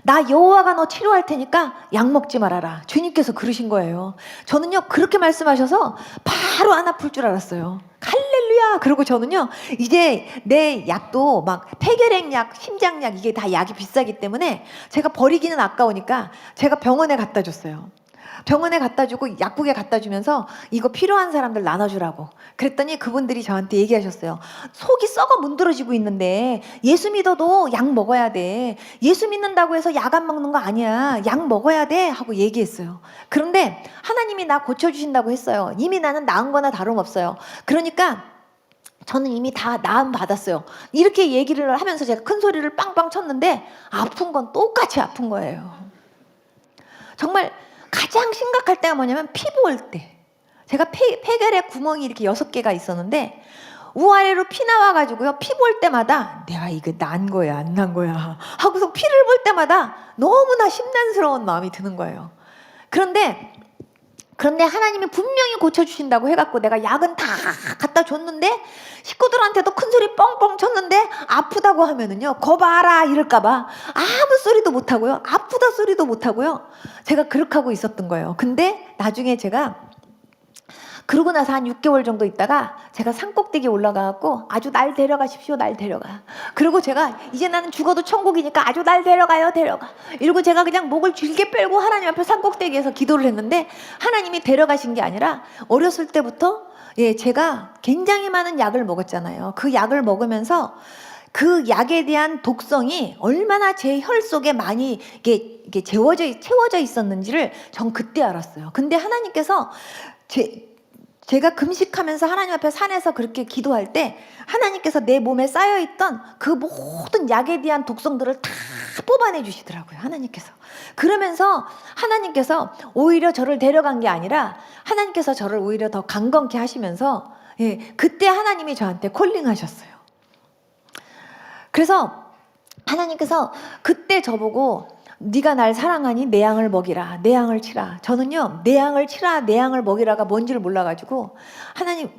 나 여호와가 너 치료할 테니까 약 먹지 말아라. 주님께서 그러신 거예요. 저는요 그렇게 말씀하셔서 바로 안 아플 줄 알았어요. 할렐루야. 그리고 저는요 이제 내 약도 막 폐결핵 약, 심장약 이게 다 약이 비싸기 때문에 제가 버리기는 아까우니까 제가 병원에 갖다 줬어요. 병원에 갖다 주고 약국에 갖다 주면서 이거 필요한 사람들 나눠주라고 그랬더니 그분들이 저한테 얘기하셨어요. 속이 썩어 문드러지고 있는데 예수 믿어도 약 먹어야 돼. 예수 믿는다고 해서 약 안 먹는 거 아니야. 약 먹어야 돼 하고 얘기했어요. 그런데 하나님이 나 고쳐주신다고 했어요. 이미 나는 나은 거나 다름없어요. 그러니까 저는 이미 다 나음 받았어요. 이렇게 얘기를 하면서 제가 큰 소리를 빵빵 쳤는데 아픈 건 똑같이 아픈 거예요. 정말 가장 심각할 때가 뭐냐면 피부 올 때 제가 폐결핵 구멍이 이렇게 6개가 있었는데 우아래로 피 나와가지고요 피부 올 때마다 내가 이거 난 거야 안 난 거야 하고서 피를 볼 때마다 너무나 심란스러운 마음이 드는 거예요. 그런데 그런데 하나님이 분명히 고쳐주신다고 해갖고 내가 약은 다 갖다 줬는데 식구들한테도 큰소리 뻥뻥 쳤는데 아프다고 하면은요, 거봐라 이럴까봐 아무 소리도 못하고요, 아프다 소리도 못하고요, 제가 그렇게 하고 있었던 거예요. 근데 나중에 제가 그러고 나서 한 6개월 정도 있다가 제가 산꼭대기에 올라가갖고 아주 날 데려가십시오, 날 데려가. 그리고 제가 이제 나는 죽어도 천국이니까 아주 날 데려가요, 데려가. 이러고 제가 그냥 목을 길게 빼고 하나님 앞에 산꼭대기에서 기도를 했는데 하나님이 데려가신 게 아니라 어렸을 때부터 제가 굉장히 많은 약을 먹었잖아요. 그 약을 먹으면서 그 약에 대한 독성이 얼마나 제 혈 속에 많이 이게 채워져 있었는지를 전 그때 알았어요. 근데 하나님께서 제가 금식하면서 하나님 앞에 산에서 그렇게 기도할 때 하나님께서 내 몸에 쌓여있던 그 모든 약에 대한 독성들을 다 뽑아내 주시더라고요, 하나님께서. 그러면서 하나님께서 오히려 저를 데려간 게 아니라 하나님께서 저를 오히려 더 강건케 하시면서 그때 하나님이 저한테 콜링하셨어요. 그래서 하나님께서 그때 저보고 네가 날 사랑하니 내 양을 먹이라, 내 양을 치라. 저는요, 내 양을 치라, 내 양을 먹이라가 뭔지를 몰라가지고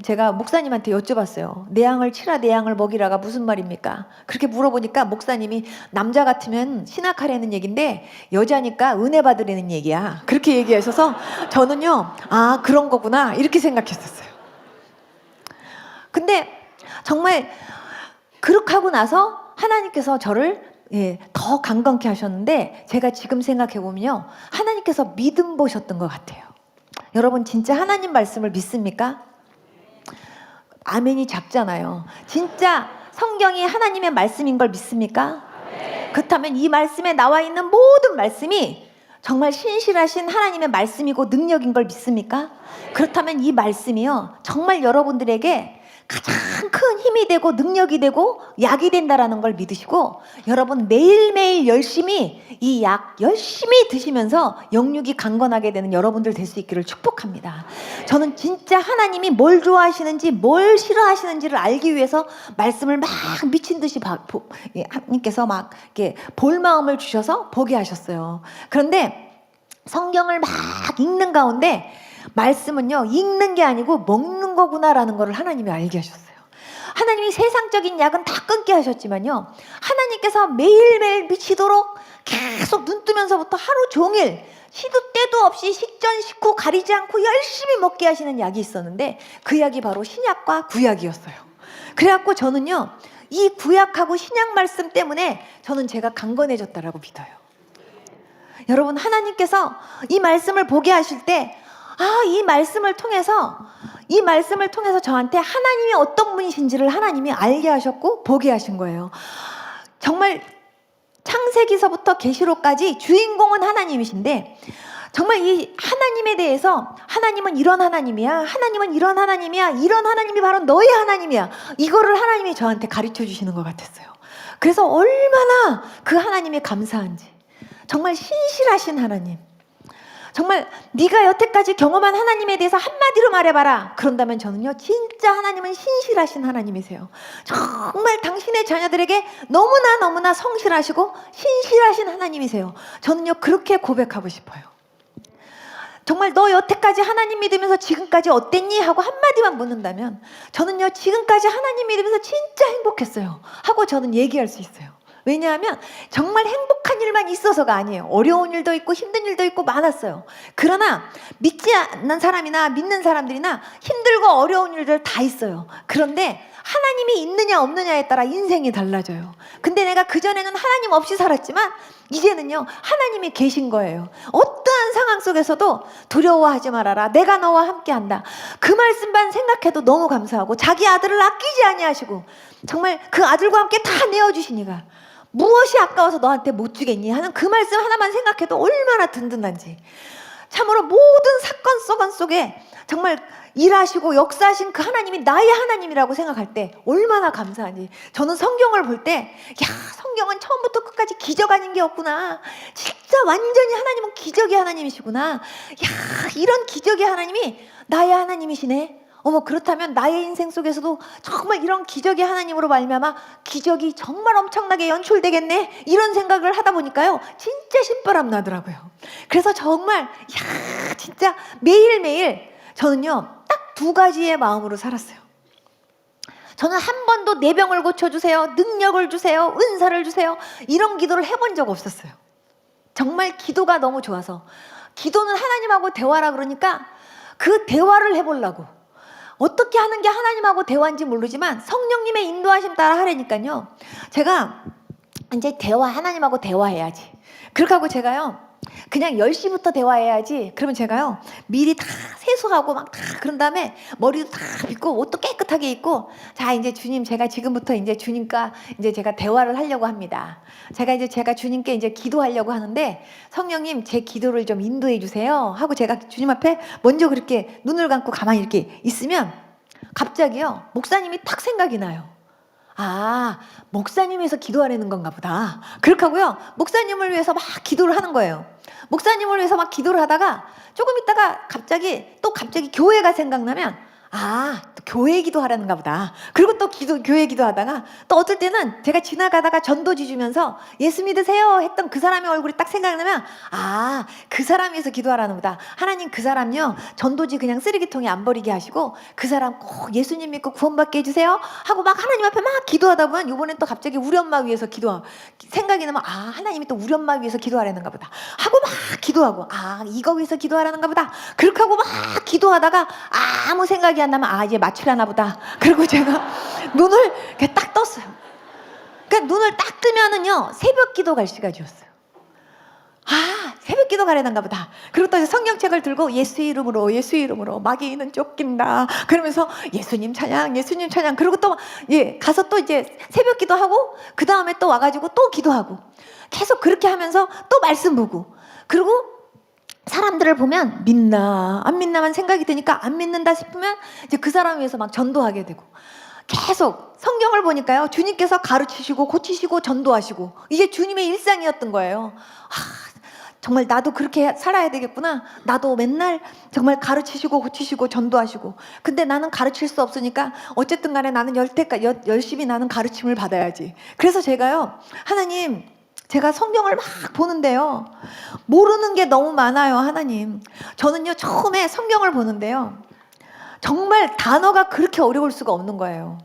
제가 목사님한테 여쭤봤어요. 내 양을 치라, 내 양을 먹이라가 무슨 말입니까? 그렇게 물어보니까 목사님이 남자 같으면 신학하라는 얘기인데 여자니까 은혜 받으라는 얘기야, 그렇게 얘기하셔서 저는요, 아 그런 거구나 이렇게 생각했었어요. 근데 정말 그렇게 하고 나서 하나님께서 저를 더 강건케 하셨는데 제가 지금 생각해보면요, 하나님께서 믿음 보셨던 것 같아요. 여러분 진짜 하나님 말씀을 믿습니까? 아멘이 작잖아요. 진짜 성경이 하나님의 말씀인 걸 믿습니까? 그렇다면 이 말씀에 나와 있는 모든 말씀이 정말 신실하신 하나님의 말씀이고 능력인 걸 믿습니까? 그렇다면 이 말씀이요, 정말 여러분들에게 가장 큰 힘이 되고 능력이 되고 약이 된다라는 걸 믿으시고, 여러분 매일매일 열심히 이 약 열심히 드시면서 영육이 강건하게 되는 여러분들 될 수 있기를 축복합니다. 저는 진짜 하나님이 뭘 좋아하시는지 뭘 싫어하시는지를 알기 위해서 말씀을 막 미친 듯이 하나님께서 막 이렇게 볼 마음을 주셔서 보게 하셨어요. 그런데 성경을 막 읽는 가운데 말씀은요, 읽는 게 아니고 먹는 거구나라는 것을 하나님이 알게 하셨어요. 하나님이 세상적인 약은 다 끊게 하셨지만요, 하나님께서 매일매일 미치도록 계속 눈 뜨면서부터 하루 종일 시도 때도 없이 식전 식후 가리지 않고 열심히 먹게 하시는 약이 있었는데 그 약이 바로 신약과 구약이었어요. 그래갖고 저는요, 이 구약하고 신약 말씀 때문에 저는 제가 강건해졌다라고 믿어요. 여러분 하나님께서 이 말씀을 보게 하실 때 이 말씀을 통해서 저한테 하나님이 어떤 분이신지를 하나님이 알게 하셨고 보게 하신 거예요. 정말 창세기서부터 계시록까지 주인공은 하나님이신데 정말 이 하나님에 대해서 하나님은 이런 하나님이야, 하나님은 이런 하나님이야, 이런 하나님이 바로 너의 하나님이야, 이거를 하나님이 저한테 가르쳐 주시는 것 같았어요. 그래서 얼마나 그 하나님이 감사한지, 정말 신실하신 하나님, 정말 네가 여태까지 경험한 하나님에 대해서 한마디로 말해봐라. 그런다면 저는요, 진짜 하나님은 신실하신 하나님이세요. 정말 당신의 자녀들에게 너무나 성실하시고 신실하신 하나님이세요. 저는요, 그렇게 고백하고 싶어요. 정말 너 여태까지 하나님 믿으면서 지금까지 어땠니? 하고 한마디만 묻는다면 저는요, 지금까지 하나님 믿으면서 진짜 행복했어요 하고 저는 얘기할 수 있어요. 왜냐하면 정말 행복한 일만 있어서가 아니에요. 어려운 일도 있고 힘든 일도 있고 많았어요. 그러나 믿지 않는 사람이나 믿는 사람들이나 힘들고 어려운 일들 다 있어요. 그런데 하나님이 있느냐 없느냐에 따라 인생이 달라져요. 근데 내가 그전에는 하나님 없이 살았지만 이제는요, 하나님이 계신 거예요. 어떠한 상황 속에서도 두려워하지 말아라, 내가 너와 함께한다, 그 말씀만 생각해도 너무 감사하고, 자기 아들을 아끼지 아니하시고 정말 그 아들과 함께 다 내어주시니까 무엇이 아까워서 너한테 못 주겠니 하는 그 말씀 하나만 생각해도 얼마나 든든한지, 참으로 모든 사건 속에 정말 일하시고 역사하신 그 하나님이 나의 하나님이라고 생각할 때 얼마나 감사한지. 저는 성경을 볼 때 성경은 처음부터 끝까지 기적 아닌 게 없구나, 진짜 완전히 하나님은 기적의 하나님이시구나, 이런 기적의 하나님이 나의 하나님이시네, 어머, 그렇다면 나의 인생 속에서도 정말 이런 기적이 하나님으로 말미암아 기적이 정말 엄청나게 연출되겠네, 이런 생각을 하다 보니까요 진짜 신바람 나더라고요. 그래서 정말 진짜 매일매일 저는요 딱 두 가지의 마음으로 살았어요. 저는 한 번도 내 병을 고쳐주세요, 능력을 주세요, 은사를 주세요, 이런 기도를 해본 적 없었어요. 정말 기도가 너무 좋아서. 기도는 하나님하고 대화라 그러니까 그 대화를 해보려고. 어떻게 하는 게 하나님하고 대화인지 모르지만 성령님의 인도하심 따라 하라니까요. 제가 이제 하나님하고 대화해야지. 그렇게 하고 제가요 그냥 10시부터 대화해야지. 그러면 제가요 미리 다 세수하고 막 다 그런 다음에 머리도 다 빗고 옷도 깨끗하게 입고, 자 이제 주님, 제가 지금부터 이제 주님과 이제 제가 대화를 하려고 합니다. 제가 주님께 이제 기도하려고 하는데 성령님 제 기도를 좀 인도해 주세요 하고 제가 주님 앞에 먼저 그렇게 눈을 감고 가만히 이렇게 있으면 갑자기요 목사님이 탁 생각이 나요. 아, 목사님 위해서 기도하라는 건가 보다. 그렇게 하고요 목사님을 위해서 막 기도를 하는 거예요. 목사님을 위해서 막 기도를 하다가 조금 있다가 갑자기 교회가 생각나면, 아, 또 교회 기도하라는가 보다. 그리고 또 교회 기도하다가 또 어떨 때는 제가 지나가다가 전도지 주면서 예수 믿으세요 했던 그 사람의 얼굴이 딱 생각나면, 아, 그 사람 위해서 기도하라는 거다. 하나님 그 사람요 전도지 그냥 쓰레기통에 안 버리게 하시고 그 사람 꼭 예수님 믿고 구원받게 해주세요 하고 막 하나님 앞에 막 기도하다 보면 이번엔 또 갑자기 우리 엄마 위해서 생각이 나면, 아, 하나님이 또 우리 엄마 위해서 기도하라는가 보다 하고 막 기도하고, 아, 이거 위해서 기도하라는가 보다. 그렇게 하고 막 기도하다가 아무 생각이 안 나면, 아, 이제 마취하나 보다. 그리고 제가 눈을 이렇게 딱 떴어요. 그러니까 눈을 딱 뜨면은요 새벽 기도 갈 시간이었어요. 아, 새벽 기도 가려는가 보다. 그리고 또 성경책을 들고 예수의 이름으로 마귀는 쫓긴다 그러면서 예수님 찬양, 예수님 찬양. 그리고 또 가서 또 이제 새벽 기도하고 그 다음에 또 와가지고 또 기도하고 계속 그렇게 하면서 또 말씀 보고, 그리고 사람들을 보면 믿나 안 믿나만 생각이 드니까 안 믿는다 싶으면 이제 그 사람 위해서 막 전도하게 되고, 계속 성경을 보니까요 주님께서 가르치시고 고치시고 전도하시고 이게 주님의 일상이었던 거예요. 정말 나도 그렇게 살아야 되겠구나. 나도 맨날 정말 가르치시고 고치시고 전도하시고. 근데 나는 가르칠 수 없으니까 어쨌든 간에 나는 열심히 나는 가르침을 받아야지. 그래서 제가요 하나님, 제가 성경을 막 보는데요 모르는 게 너무 많아요. 하나님, 저는요 처음에 성경을 보는데요 정말 단어가 그렇게 어려울 수가 없는 거예요.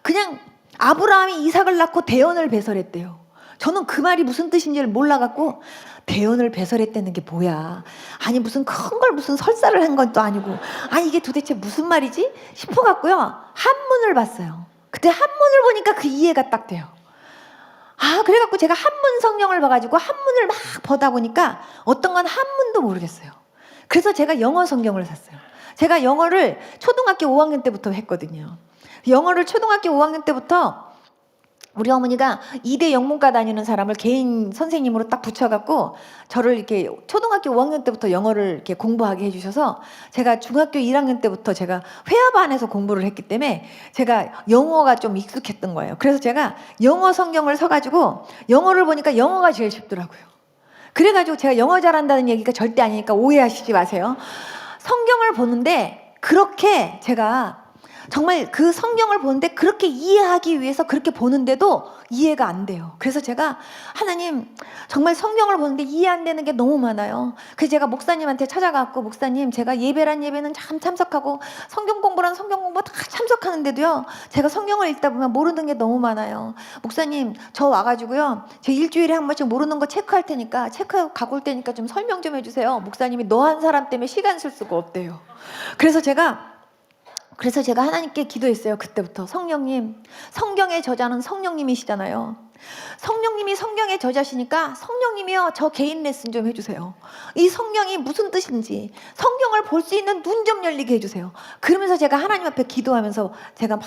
그냥 아브라함이 이삭을 낳고 대언을 배설했대요. 저는 그 말이 무슨 뜻인지를 몰라갖고 대언을 배설했다는 게 뭐야, 아니 무슨 큰 걸 무슨 설사를 한 것도 아니고, 아니 이게 도대체 무슨 말이지 싶어갖고요 한문을 봤어요. 그때 한문을 보니까 그 이해가 딱 돼요. 아, 그래갖고 제가 한문 성경을 봐가지고 한문을 막 보다 보니까 어떤 건 한문도 모르겠어요. 그래서 제가 영어 성경을 샀어요. 제가 영어를 초등학교 5학년 때부터 했거든요. 영어를 초등학교 5학년 때부터 우리 어머니가 2대 영문과 다니는 사람을 개인 선생님으로 딱 붙여갖고 저를 이렇게 초등학교 5학년 때부터 영어를 이렇게 공부하게 해주셔서 제가 중학교 1학년 때부터 제가 회화반에서 공부를 했기 때문에 제가 영어가 좀 익숙했던 거예요. 그래서 제가 영어 성경을 서가지고 영어를 보니까 영어가 제일 쉽더라고요. 그래가지고 제가 영어 잘한다는 얘기가 절대 아니니까 오해하시지 마세요. 성경을 보는데 그렇게 제가 정말 그 성경을 보는데 그렇게 이해하기 위해서 그렇게 보는데도 이해가 안 돼요. 그래서 제가 하나님, 정말 성경을 보는데 이해 안 되는 게 너무 많아요. 그래서 제가 목사님한테 찾아가고, 목사님, 제가 예배란 예배는 참 참석하고 성경 공부란 성경 공부 다 참석하는데도요 제가 성경을 읽다 보면 모르는 게 너무 많아요. 목사님, 저 와가지고요 제 일주일에 한 번씩 모르는 거 체크할 테니까, 체크하고 가고 올 테니까 좀 설명 좀 해주세요. 목사님이 너 한 사람 때문에 시간 쓸 수가 없대요. 그래서 제가 하나님께 기도했어요. 그때부터 성령님, 성경의 저자는 성령님이시잖아요. 성령님이 성경의 저자시니까 성령님이요 저 개인 레슨 좀 해주세요. 이 성경이 무슨 뜻인지 성경을 볼 수 있는 눈 좀 열리게 해주세요. 그러면서 제가 하나님 앞에 기도하면서 제가 막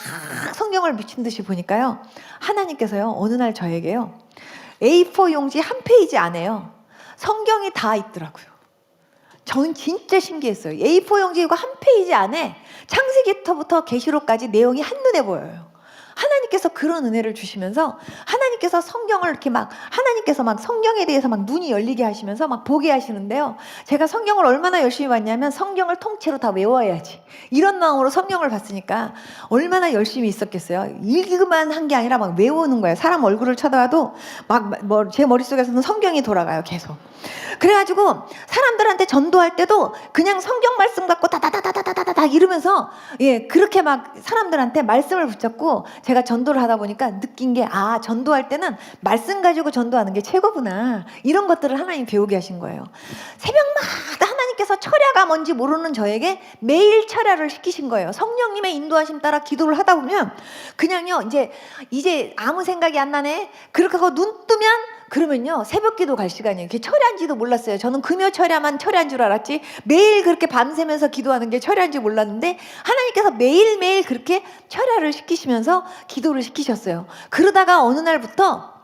성경을 미친 듯이 보니까요 하나님께서요 어느 날 저에게요 A4 용지 한 페이지 안에요 성경이 다 있더라고요. 저는 진짜 신기했어요. A4 용지 이거 한 페이지 안에 창세기부터 계시록까지 내용이 한눈에 보여요. 하나님께서 그런 은혜를 주시면서 하나님 하나님께서 성경을 이렇게 막 하나님께서 막 성경에 대해서 막 눈이 열리게 하시면서 막 보게 하시는데요. 제가 성경을 얼마나 열심히 봤냐면 성경을 통째로 다 외워야지. 이런 마음으로 성경을 봤으니까 얼마나 열심히 있었겠어요. 읽기만 한 게 아니라 막 외우는 거예요. 사람 얼굴을 쳐다봐도 막 제 머릿속에서는 성경이 돌아가요. 계속. 그래가지고 사람들한테 전도할 때도 그냥 성경 말씀 갖고 다다다다다다다 이러면서 그렇게 막 사람들한테 말씀을 붙잡고 제가 전도를 하다 보니까 느낀 게 전도할 때는 말씀 가지고 전도하는 게 최고구나. 이런 것들을 하나님 배우게 하신 거예요. 새벽마다 하나님께서 철야가 뭔지 모르는 저에게 매일 철야를 시키신 거예요. 성령님의 인도하심 따라 기도를 하다 보면 그냥요 이제 아무 생각이 안 나네. 그렇게 하고 눈 뜨면 그러면요 새벽기도 갈 시간이에요. 그게 철야인지도 몰랐어요. 저는 금요 철야만 철야인 줄 알았지 매일 그렇게 밤새면서 기도하는 게 철야인지 몰랐는데 하나님께서 매일매일 그렇게 철야를 시키시면서 기도를 시키셨어요. 그러다가 어느 날부터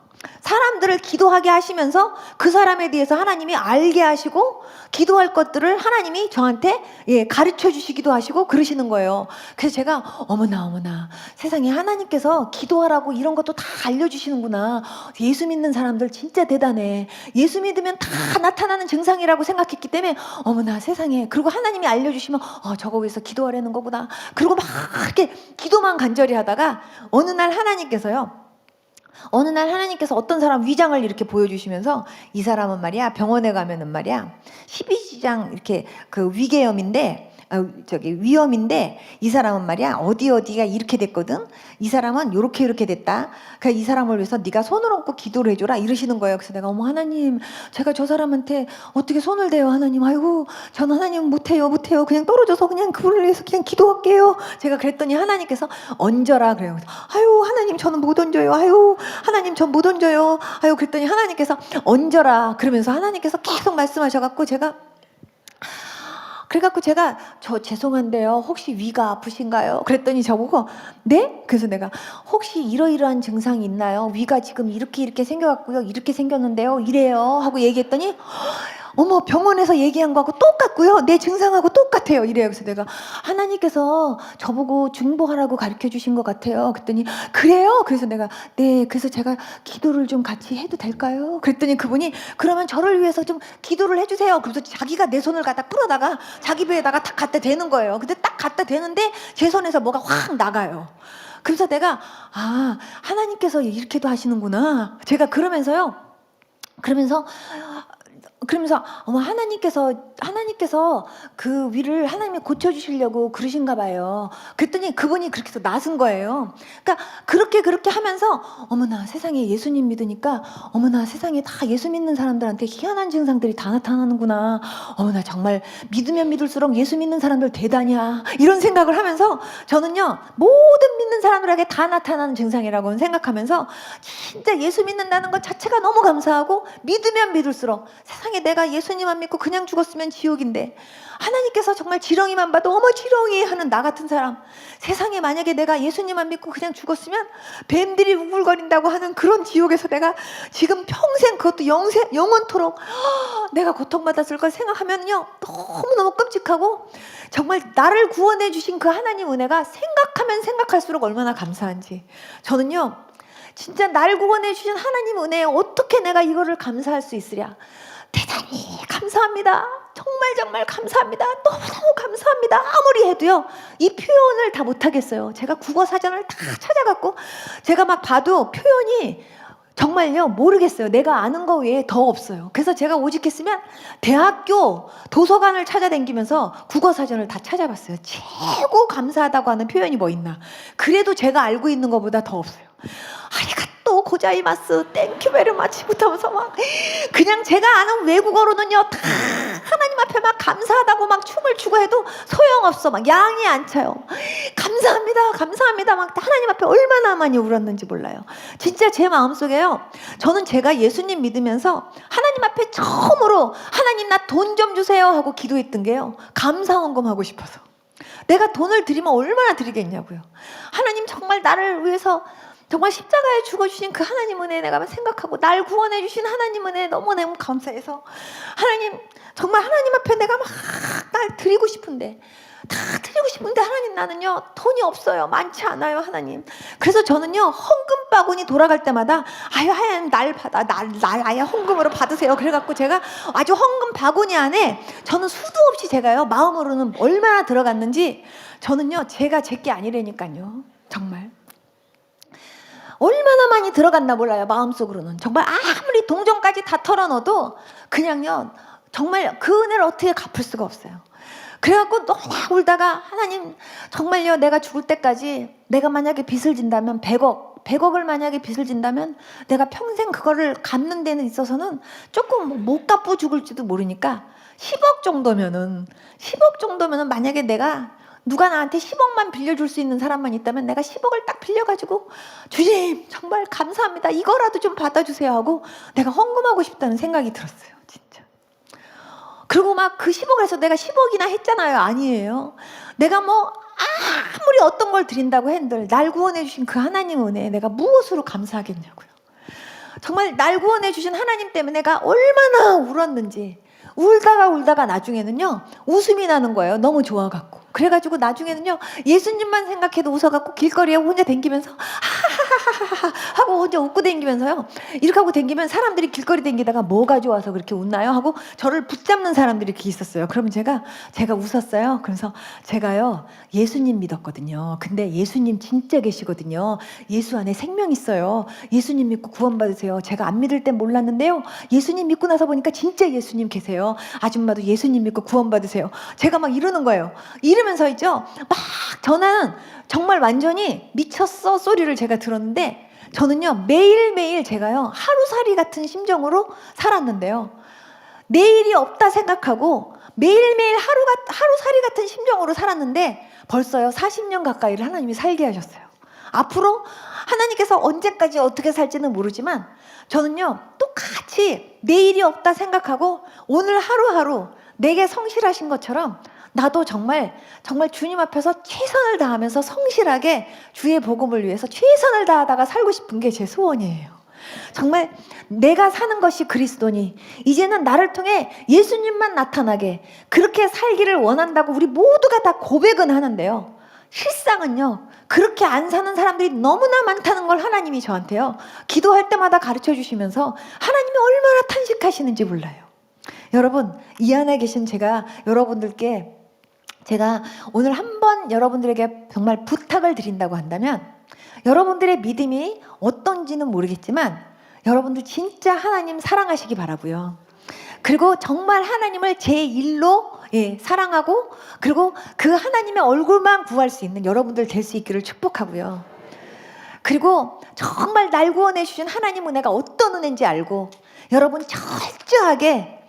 사람들을 기도하게 하시면서 그 사람에 대해서 하나님이 알게 하시고 기도할 것들을 하나님이 저한테 가르쳐 주시기도 하시고 그러시는 거예요. 그래서 제가 어머나 세상에 하나님께서 기도하라고 이런 것도 다 알려주시는구나. 예수 믿는 사람들 진짜 대단해. 예수 믿으면 다 나타나는 증상이라고 생각했기 때문에 어머나 세상에. 그리고 하나님이 알려주시면 저거 위해서 기도하라는 거구나. 그리고 막 이렇게 기도만 간절히 하다가 어느 날 하나님께서 어떤 사람 위장을 이렇게 보여주시면서 이 사람은 말이야 병원에 가면은 말이야 12지장 이렇게 그 위궤염인데 위험인데 이 사람은 말이야 어디가 이렇게 됐거든. 이 사람은 이렇게 됐다. 그러니까 이 사람을 위해서 네가 손을 얹고 기도를 해줘라 이러시는 거예요. 그래서 내가 어머 하나님 제가 저 사람한테 어떻게 손을 대요 하나님. 아이고 저는 하나님 못해요 그냥 떨어져서 그냥 그분을 위해서 그냥 기도할게요. 제가 그랬더니 하나님께서 얹어라 그래요. 아유 하나님 저는 못 얹어요. 아유 하나님 전 못 얹어요. 아유 그랬더니 하나님께서 얹어라 그러면서 하나님께서 계속 말씀하셔갖고 제가 저 죄송한데요 혹시 위가 아프신가요? 그랬더니 저보고 네? 그래서 내가 혹시 이러이러한 증상이 있나요? 위가 지금 이렇게 생겨갖고요 이렇게 생겼는데요 이래요 하고 얘기했더니 어머 병원에서 얘기한 거하고 똑같고요 내 증상하고 똑같아요 이래요. 그래서 내가 하나님께서 저보고 중보하라고 가르쳐 주신 것 같아요. 그랬더니 그래요? 그래서 내가 네 그래서 제가 기도를 좀 같이 해도 될까요? 그랬더니 그분이 그러면 저를 위해서 좀 기도를 해주세요. 그래서 자기가 내 손을 갖다 풀어다가 자기 배에다가 딱 갖다 대는 거예요. 근데 딱 갖다 대는데 제 손에서 뭐가 확 나가요. 그래서 내가 하나님께서 이렇게도 하시는구나. 제가 그러면서 어머 하나님께서 그 위를 하나님이 고쳐주시려고 그러신가 봐요. 그랬더니 그분이 그렇게 해서 나선 거예요. 그러니까 그렇게 하면서 어머나 세상에 예수님 믿으니까 어머나 세상에 다 예수 믿는 사람들한테 희한한 증상들이 다 나타나는구나. 어머나 정말 믿으면 믿을수록 예수 믿는 사람들 대단이야. 이런 생각을 하면서 저는요 모든 믿는 사람들에게 다 나타나는 증상이라고 생각하면서 진짜 예수 믿는다는 것 자체가 너무 감사하고 믿으면 믿을수록 세상에 내가 예수님 안 믿고 그냥 죽었으면 지옥인데 하나님께서 정말 지렁이만 봐도 어머 지렁이 하는 나 같은 사람 세상에 만약에 내가 예수님 안 믿고 그냥 죽었으면 뱀들이 우글거린다고 하는 그런 지옥에서 내가 지금 평생 그것도 영원토록 내가 고통받았을 걸 생각하면요 너무너무 끔찍하고 정말 나를 구원해 주신 그 하나님 은혜가 생각하면 생각할수록 얼마나 감사한지 저는요 진짜 나를 구원해 주신 하나님 은혜에 어떻게 내가 이거를 감사할 수 있으랴. 대단히 감사합니다. 정말 감사합니다. 너무너무 감사합니다. 아무리 해도요 이 표현을 다 못하겠어요. 제가 국어 사전을 다 찾아갖고 제가 막 봐도 표현이 정말요 모르겠어요. 내가 아는 거 외에 더 없어요. 그래서 제가 오직 했으면 대학교 도서관을 찾아다니면서 국어 사전을 다 찾아봤어요. 최고 감사하다고 하는 표현이 뭐 있나. 그래도 제가 알고 있는 것보다 더 없어요. 아리가또 고자이마스 땡큐 베리 마치부터 하면서 막 그냥 제가 아는 외국어로는요 다 하나님 앞에 막 감사하다고 막 춤을 추고 해도 소용없어. 막 양이 안 차요. 감사합니다 막 하나님 앞에 얼마나 많이 울었는지 몰라요. 진짜 제 마음속에요 저는 제가 예수님 믿으면서 하나님 앞에 처음으로 하나님 나 돈 좀 주세요 하고 기도했던 게요 감사원금 하고 싶어서. 내가 돈을 드리면 얼마나 드리겠냐고요. 하나님 정말 나를 위해서 정말 십자가에 죽어주신 그 하나님 은혜 내가 생각하고 날 구원해 주신 하나님 은혜 너무너무 감사해서 하나님 정말 하나님 앞에 내가 막 날 드리고 싶은데 다 드리고 싶은데 하나님 나는요 돈이 없어요. 많지 않아요 하나님. 그래서 저는요 헌금 바구니 돌아갈 때마다 아유 하나님 날 받아 날 아예 헌금으로 받으세요. 그래갖고 제가 아주 헌금 바구니 안에 저는 수도 없이 제가요 마음으로는 얼마나 들어갔는지 저는요 제가 제게 아니라니까요. 정말 얼마나 많이 들어갔나 몰라요. 마음속으로는 정말 아무리 동전까지 다 털어넣어도 그냥요 정말 그 은혜를 어떻게 갚을 수가 없어요. 그래갖고 너무 울다가 하나님 정말요 내가 죽을 때까지 내가 만약에 빚을 진다면 100억을 만약에 빚을 진다면 내가 평생 그거를 갚는 데는 있어서는 조금 못 갚고 죽을지도 모르니까 10억 정도면은 만약에 내가 누가 나한테 10억만 빌려줄 수 있는 사람만 있다면 내가 10억을 딱 빌려가지고 주님 정말 감사합니다 이거라도 좀 받아주세요 하고 내가 헌금하고 싶다는 생각이 들었어요. 진짜. 그리고 막 그 10억에서 내가 10억이나 했잖아요. 아니에요. 내가 뭐 아무리 어떤 걸 드린다고 한들 날 구원해 주신 그 하나님 은혜에 내가 무엇으로 감사하겠냐고요. 정말 날 구원해 주신 하나님 때문에 내가 얼마나 울었는지 울다가 나중에는요 웃음이 나는 거예요. 너무 좋아갖고. 그래가지고 나중에는요 예수님만 생각해도 웃어갖고 길거리에 혼자 댕기면서 하하하하하 하고 혼자 웃고 댕기면서요 이렇게 하고 댕기면 사람들이 길거리 댕기다가 뭐가 좋아서 그렇게 웃나요? 하고 저를 붙잡는 사람들이 이렇게 있었어요. 그러면 제가 웃었어요. 그래서 제가요 예수님 믿었거든요. 근데 예수님 진짜 계시거든요. 예수 안에 생명 있어요. 예수님 믿고 구원받으세요. 제가 안 믿을 땐 몰랐는데요 예수님 믿고 나서 보니까 진짜 예수님 계세요. 아줌마도 예수님 믿고 구원받으세요. 제가 막 이러는 거예요. 이러면서 있죠 막 저는 정말 완전히 미쳤어 소리를 제가 들었는데 저는요 매일매일 제가요 하루살이 같은 심정으로 살았는데요 내일이 없다 생각하고 매일매일 하루살이 같은 심정으로 살았는데 벌써요 40년 가까이를 하나님이 살게 하셨어요. 앞으로 하나님께서 언제까지 어떻게 살지는 모르지만 저는요 똑같이 내일이 없다 생각하고 오늘 하루하루 내게 성실하신 것처럼 나도 정말 주님 앞에서 최선을 다하면서 성실하게 주의 복음을 위해서 최선을 다하다가 살고 싶은 게 제 소원이에요. 정말 내가 사는 것이 그리스도니 이제는 나를 통해 예수님만 나타나게 그렇게 살기를 원한다고 우리 모두가 다 고백은 하는데요 실상은요 그렇게 안 사는 사람들이 너무나 많다는 걸 하나님이 저한테요 기도할 때마다 가르쳐 주시면서 하나님이 얼마나 탄식하시는지 몰라요. 여러분 이 안에 계신 제가 여러분들께 제가 오늘 한번 여러분들에게 정말 부탁을 드린다고 한다면 여러분들의 믿음이 어떤지는 모르겠지만 여러분들 진짜 하나님 사랑하시기 바라고요. 그리고 정말 하나님을 제1로 사랑하고 그리고 그 하나님의 얼굴만 구할 수 있는 여러분들 될 수 있기를 축복하고요. 그리고 정말 날 구원해 주신 하나님 은혜가 어떤 은혜인지 알고 여러분 철저하게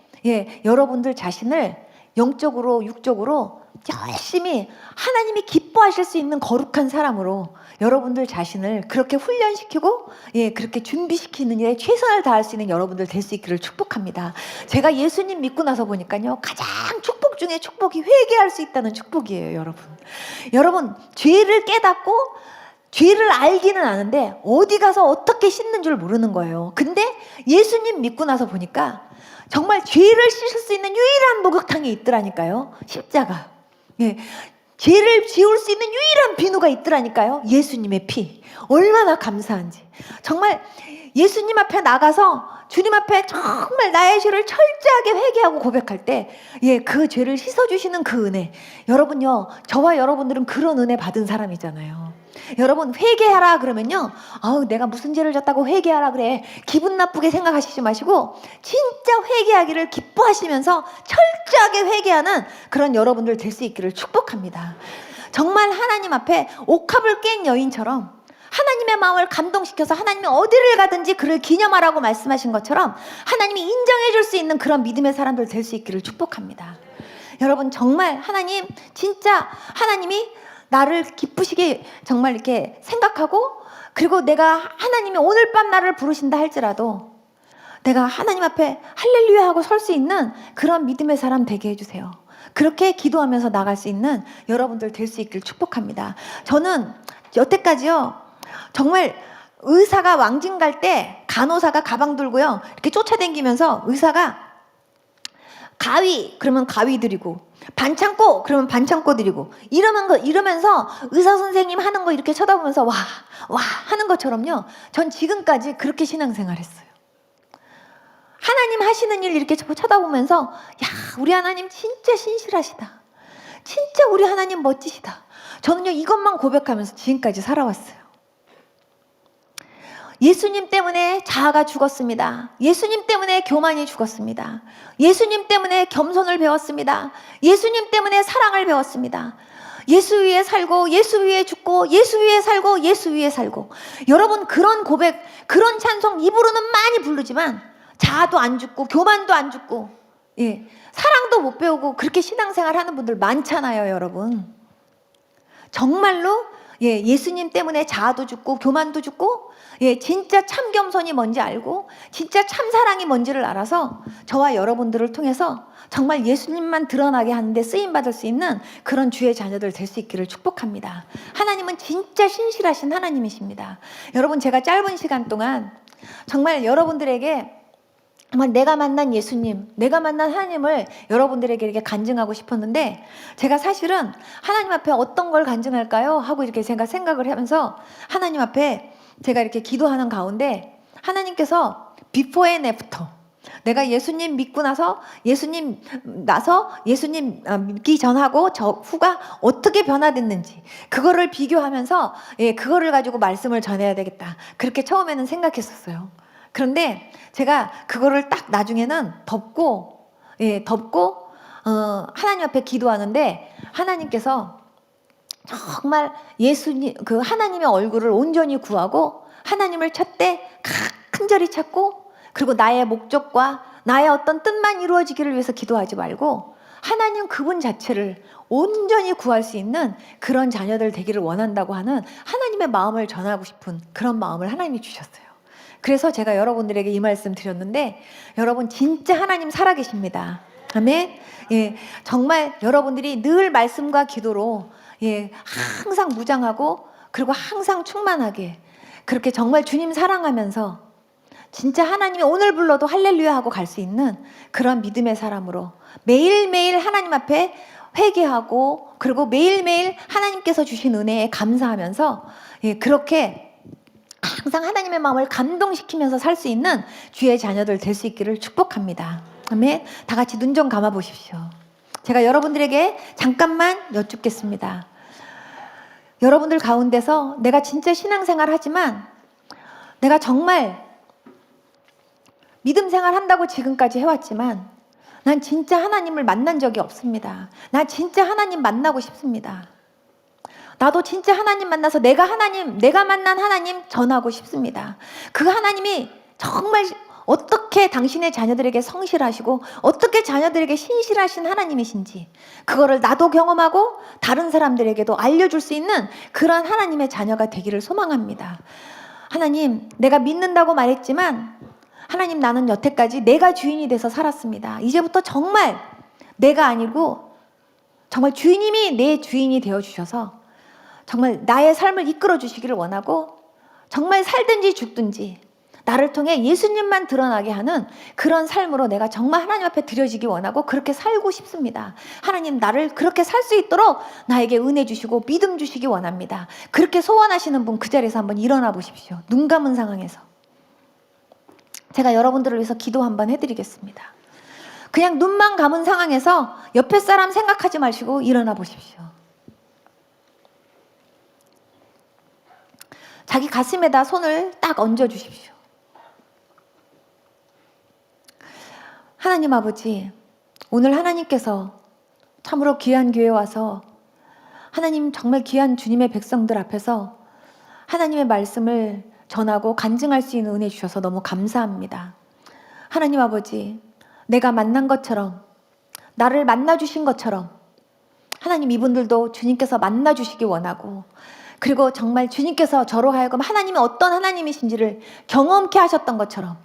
여러분들 자신을 영적으로 육적으로 열심히 하나님이 기뻐하실 수 있는 거룩한 사람으로 여러분들 자신을 그렇게 훈련시키고 그렇게 준비시키는 일에 최선을 다할 수 있는 여러분들 될 수 있기를 축복합니다. 제가 예수님 믿고 나서 보니까요 가장 축복 중에 축복이 회개할 수 있다는 축복이에요. 여러분 죄를 깨닫고 죄를 알기는 아는데 어디 가서 어떻게 씻는 줄 모르는 거예요. 근데 예수님 믿고 나서 보니까 정말 죄를 씻을 수 있는 유일한 목욕탕이 있더라니까요. 십자가. 죄를 지울 수 있는 유일한 비누가 있더라니까요. 예수님의 피. 얼마나 감사한지. 정말 예수님 앞에 나가서 주님 앞에 정말 나의 죄를 철저하게 회개하고 고백할 때 그 죄를 씻어주시는 그 은혜. 여러분요 저와 여러분들은 그런 은혜 받은 사람이잖아요. 여러분 회개하라 그러면요 아우 내가 무슨 죄를 졌다고 회개하라 그래 기분 나쁘게 생각하시지 마시고 진짜 회개하기를 기뻐하시면서 철저하게 회개하는 그런 여러분들 될 수 있기를 축복합니다. 정말 하나님 앞에 옥합을 깬 여인처럼 하나님의 마음을 감동시켜서 하나님이 어디를 가든지 그를 기념하라고 말씀하신 것처럼 하나님이 인정해 줄 수 있는 그런 믿음의 사람들 될 수 있기를 축복합니다. 여러분 정말 하나님 진짜 하나님이 나를 기쁘시게 정말 이렇게 생각하고 그리고 내가 하나님이 오늘 밤 나를 부르신다 할지라도 내가 하나님 앞에 할렐루야 하고 설 수 있는 그런 믿음의 사람 되게 해주세요. 그렇게 기도하면서 나갈 수 있는 여러분들 될 수 있기를 축복합니다. 저는 여태까지요 정말 의사가 왕진 갈 때 간호사가 가방 들고요. 이렇게 쫓아다니면서 의사가 가위 그러면 가위 드리고 반창고 그러면 반창고 드리고 이러면서 의사 선생님 하는 거 이렇게 쳐다보면서 와 하는 것처럼요. 전 지금까지 그렇게 신앙생활 했어요. 하나님 하시는 일 이렇게 쳐다보면서 야 우리 하나님 진짜 신실하시다. 진짜 우리 하나님 멋지시다. 저는요 이것만 고백하면서 지금까지 살아왔어요. 예수님 때문에 자아가 죽었습니다. 예수님 때문에 교만이 죽었습니다. 예수님 때문에 겸손을 배웠습니다. 예수님 때문에 사랑을 배웠습니다. 예수 위에 살고 예수 위에 죽고 예수 위에 살고 예수 위에 살고. 여러분 그런 고백 그런 찬송 입으로는 많이 부르지만 자아도 안 죽고 교만도 안 죽고 사랑도 못 배우고 그렇게 신앙생활 하는 분들 많잖아요. 여러분 정말로 예수님 때문에 자아도 죽고 교만도 죽고 진짜 참 겸손이 뭔지 알고 진짜 참 사랑이 뭔지를 알아서 저와 여러분들을 통해서 정말 예수님만 드러나게 하는데 쓰임받을 수 있는 그런 주의 자녀들 될 수 있기를 축복합니다. 하나님은 진짜 신실하신 하나님이십니다. 여러분 제가 짧은 시간 동안 정말 여러분들에게 정말 내가 만난 예수님, 내가 만난 하나님을 여러분들에게 이렇게 간증하고 싶었는데 제가 사실은 하나님 앞에 어떤 걸 간증할까요? 하고 이렇게 제가 생각을 하면서 하나님 앞에 제가 이렇게 기도하는 가운데 하나님께서 비포 앤 애프터 내가 예수님 믿고 나서 예수님 믿기 전하고 저 후가 어떻게 변화됐는지 그거를 비교하면서 그거를 가지고 말씀을 전해야 되겠다. 그렇게 처음에는 생각했었어요. 그런데 제가 그거를 딱 나중에는 덮고 하나님 앞에 기도하는데 하나님께서 정말 예수님 그 하나님의 얼굴을 온전히 구하고 하나님을 찾되 간절히 찾고 그리고 나의 목적과 나의 어떤 뜻만 이루어지기를 위해서 기도하지 말고 하나님 그분 자체를 온전히 구할 수 있는 그런 자녀들 되기를 원한다고 하는 하나님의 마음을 전하고 싶은 그런 마음을 하나님이 주셨어요. 그래서 제가 여러분들에게 이 말씀 드렸는데 여러분 진짜 하나님 살아계십니다. 아멘. 정말 여러분들이 늘 말씀과 기도로 항상 무장하고 그리고 항상 충만하게 그렇게 정말 주님 사랑하면서 진짜 하나님이 오늘 불러도 할렐루야 하고 갈 수 있는 그런 믿음의 사람으로 매일매일 하나님 앞에 회개하고 그리고 매일매일 하나님께서 주신 은혜에 감사하면서 그렇게 항상 하나님의 마음을 감동시키면서 살 수 있는 주의 자녀들 될 수 있기를 축복합니다. 아멘. 다 같이 눈 좀 감아 보십시오. 제가 여러분들에게 잠깐만 여쭙겠습니다. 여러분들 가운데서 내가 진짜 신앙생활 하지만 내가 정말 믿음 생활 한다고 지금까지 해왔지만 난 진짜 하나님을 만난 적이 없습니다. 나 진짜 하나님 만나고 싶습니다. 나도 진짜 하나님 만나서 내가 만난 하나님 전하고 싶습니다. 그 하나님이 정말 어떻게 당신의 자녀들에게 성실하시고 어떻게 자녀들에게 신실하신 하나님이신지 그거를 나도 경험하고 다른 사람들에게도 알려줄 수 있는 그런 하나님의 자녀가 되기를 소망합니다. 하나님, 내가 믿는다고 말했지만 하나님 나는 여태까지 내가 주인이 돼서 살았습니다. 이제부터 정말 내가 아니고 정말 주님이 내 주인이 되어주셔서 정말 나의 삶을 이끌어 주시기를 원하고 정말 살든지 죽든지 나를 통해 예수님만 드러나게 하는 그런 삶으로 내가 정말 하나님 앞에 드려지기 원하고 그렇게 살고 싶습니다. 하나님 나를 그렇게 살 수 있도록 나에게 은혜 주시고 믿음 주시기 원합니다. 그렇게 소원하시는 분 그 자리에서 한번 일어나 보십시오. 눈 감은 상황에서. 제가 여러분들을 위해서 기도 한번 해드리겠습니다. 그냥 눈만 감은 상황에서 옆에 사람 생각하지 마시고 일어나 보십시오. 자기 가슴에다 손을 딱 얹어 주십시오. 하나님 아버지, 오늘 하나님께서 참으로 귀한 교회에 와서 하나님 정말 귀한 주님의 백성들 앞에서 하나님의 말씀을 전하고 간증할 수 있는 은혜 주셔서 너무 감사합니다. 하나님 아버지, 내가 만난 것처럼 나를 만나주신 것처럼 하나님 이분들도 주님께서 만나주시기 원하고 그리고 정말 주님께서 저로 하여금 하나님이 어떤 하나님이신지를 경험케 하셨던 것처럼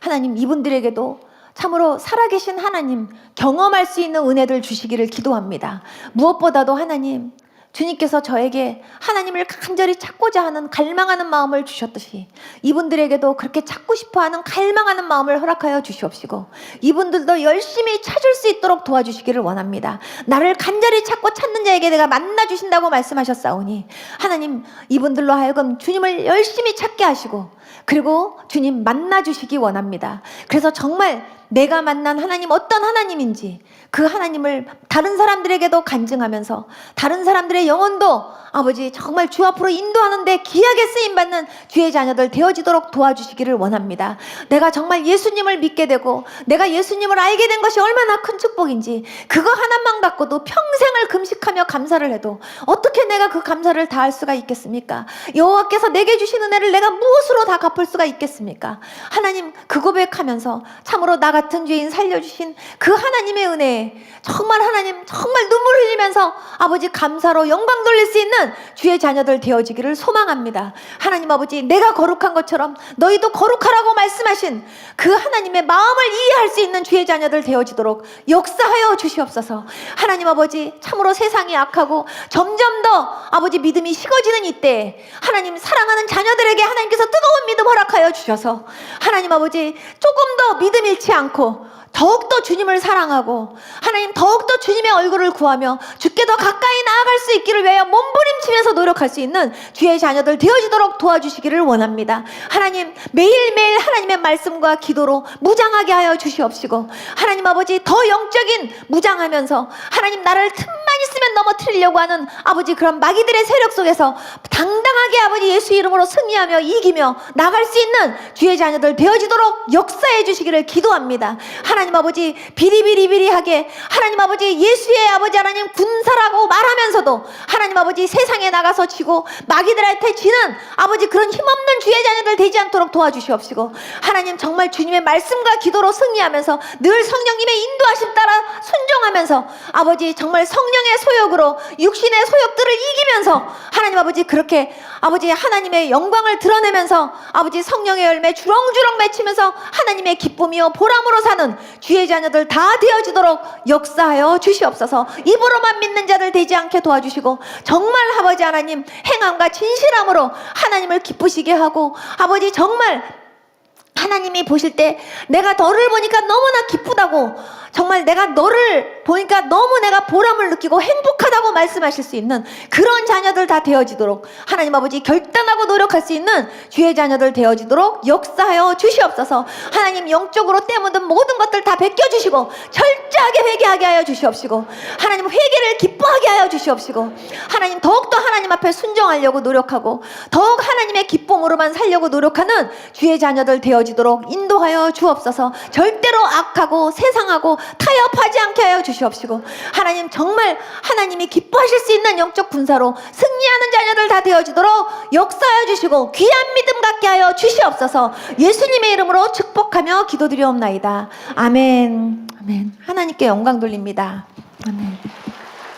하나님 이분들에게도 참으로 살아계신 하나님 경험할 수 있는 은혜를 주시기를 기도합니다. 무엇보다도 하나님 주님께서 저에게 하나님을 간절히 찾고자 하는 갈망하는 마음을 주셨듯이 이분들에게도 그렇게 찾고 싶어하는 갈망하는 마음을 허락하여 주시옵시고 이분들도 열심히 찾을 수 있도록 도와주시기를 원합니다. 나를 간절히 찾고 찾는 자에게 내가 만나 주신다고 말씀하셨사오니 하나님 이분들로 하여금 주님을 열심히 찾게 하시고 그리고 주님 만나 주시기 원합니다. 그래서 정말 내가 만난 하나님 어떤 하나님인지 그 하나님을 다른 사람들에게도 간증하면서 다른 사람들의 영혼도 아버지 정말 주 앞으로 인도하는데 귀하게 쓰임받는 주의 자녀들 되어지도록 도와주시기를 원합니다. 내가 정말 예수님을 믿게 되고 내가 예수님을 알게 된 것이 얼마나 큰 축복인지 그거 하나만 갖고도 평생을 금식하며 감사를 해도 어떻게 내가 그 감사를 다할 수가 있겠습니까? 여호와께서 내게 주신 은혜를 내가 무엇으로 다 갚을 수가 있겠습니까? 하나님 그 고백하면서 참으로 나 같은 죄인 살려주신 그 하나님의 은혜에 정말 하나님 정말 눈물 흘리면서 아버지 감사로 영광 돌릴 수 있는 주의 자녀들 되어지기를 소망합니다. 하나님 아버지 내가 거룩한 것처럼 너희도 거룩하라고 말씀하신 그 하나님의 마음을 이해할 수 있는 주의 자녀들 되어지도록 역사하여 주시옵소서. 하나님 아버지 참으로 세상이 악하고 점점 더 아버지 믿음이 식어지는 이때에 하나님 사랑하는 자녀들에게 하나님께서 뜨거운 믿음 허락하여 주셔서 하나님 아버지 조금 더 믿음 잃지 않고 더욱더 주님을 사랑하고 하나님 더욱더 주님의 얼굴을 구하며 주께 더 가까이 나아갈 수 있기를 위하여 몸부림치면서 노력할 수 있는 주의 자녀들 되어지도록 도와주시기를 원합니다. 하나님 매일매일 하나님의 말씀과 기도로 무장하게 하여 주시옵시고 하나님 아버지 더 영적인 무장하면서 하나님 나를 틈만 있으면 넘어뜨리려고 하는 아버지 그런 마귀들의 세력 속에서 당당하게 아버지 예수 이름으로 승리하며 이기며 나갈 수 있는 주의 자녀들 되어지도록 역사해 주시기를 기도합니다. 하나님 아버지 비리비리비리하게 하나님 아버지 예수의 아버지 하나님 군사라고 말하면서도 하나님 아버지 세상에 나가서 지고 마귀들한테 지는 아버지 그런 힘없는 주의 자녀들 되지 않도록 도와주시옵시고 하나님 정말 주님의 말씀과 기도로 승리하면서 늘 성령님의 인도하심 따라 순종하면서 아버지 정말 성령의 소욕으로 육신의 소욕들을 이기면서 하나님 아버지 그렇게 아버지 하나님의 영광을 드러내면서 아버지 성령의 열매 주렁주렁 맺히면서 하나님의 기쁨이요 보람으로 사는 주의 자녀들 다 되어지도록 역사하여 주시옵소서. 입으로만 믿는 자들 되지 않게 도와주시고 정말 아버지 하나님 행함과 진실함으로 하나님을 기쁘시게 하고 아버지 정말 하나님이 보실 때 내가 너를 보니까 너무나 기쁘다고 정말 내가 너를 보니까 너무 내가 보람을 느끼고 행복하다고 말씀하실 수 있는 그런 자녀들 다 되어지도록 하나님 아버지 결단하고 노력할 수 있는 주의 자녀들 되어지도록 역사하여 주시옵소서. 하나님 영적으로 때묻은 모든 것들 다 베껴주시고 철저하게 회개하게 하여 주시옵시고 하나님 회개를 기뻐하게 하여 주시옵시고 하나님 더욱더 하나님 앞에 순종하려고 노력하고 더욱 하나님의 기쁨으로만 살려고 노력하는 주의 자녀들 되어지도록 인도하여 주옵소서. 절대로 악하고 세상하고 타협하지 않게 하여 주시옵시고 하나님 정말 하나님이 기뻐하실 수 있는 영적 군사로 승리하는 자녀들 다 되어지도록 역사하여 주시고 귀한 믿음 갖게 하여 주시옵소서. 예수님의 이름으로 축복하며 기도드리옵나이다. 아멘. 아멘. 하나님께 영광 돌립니다. 아멘.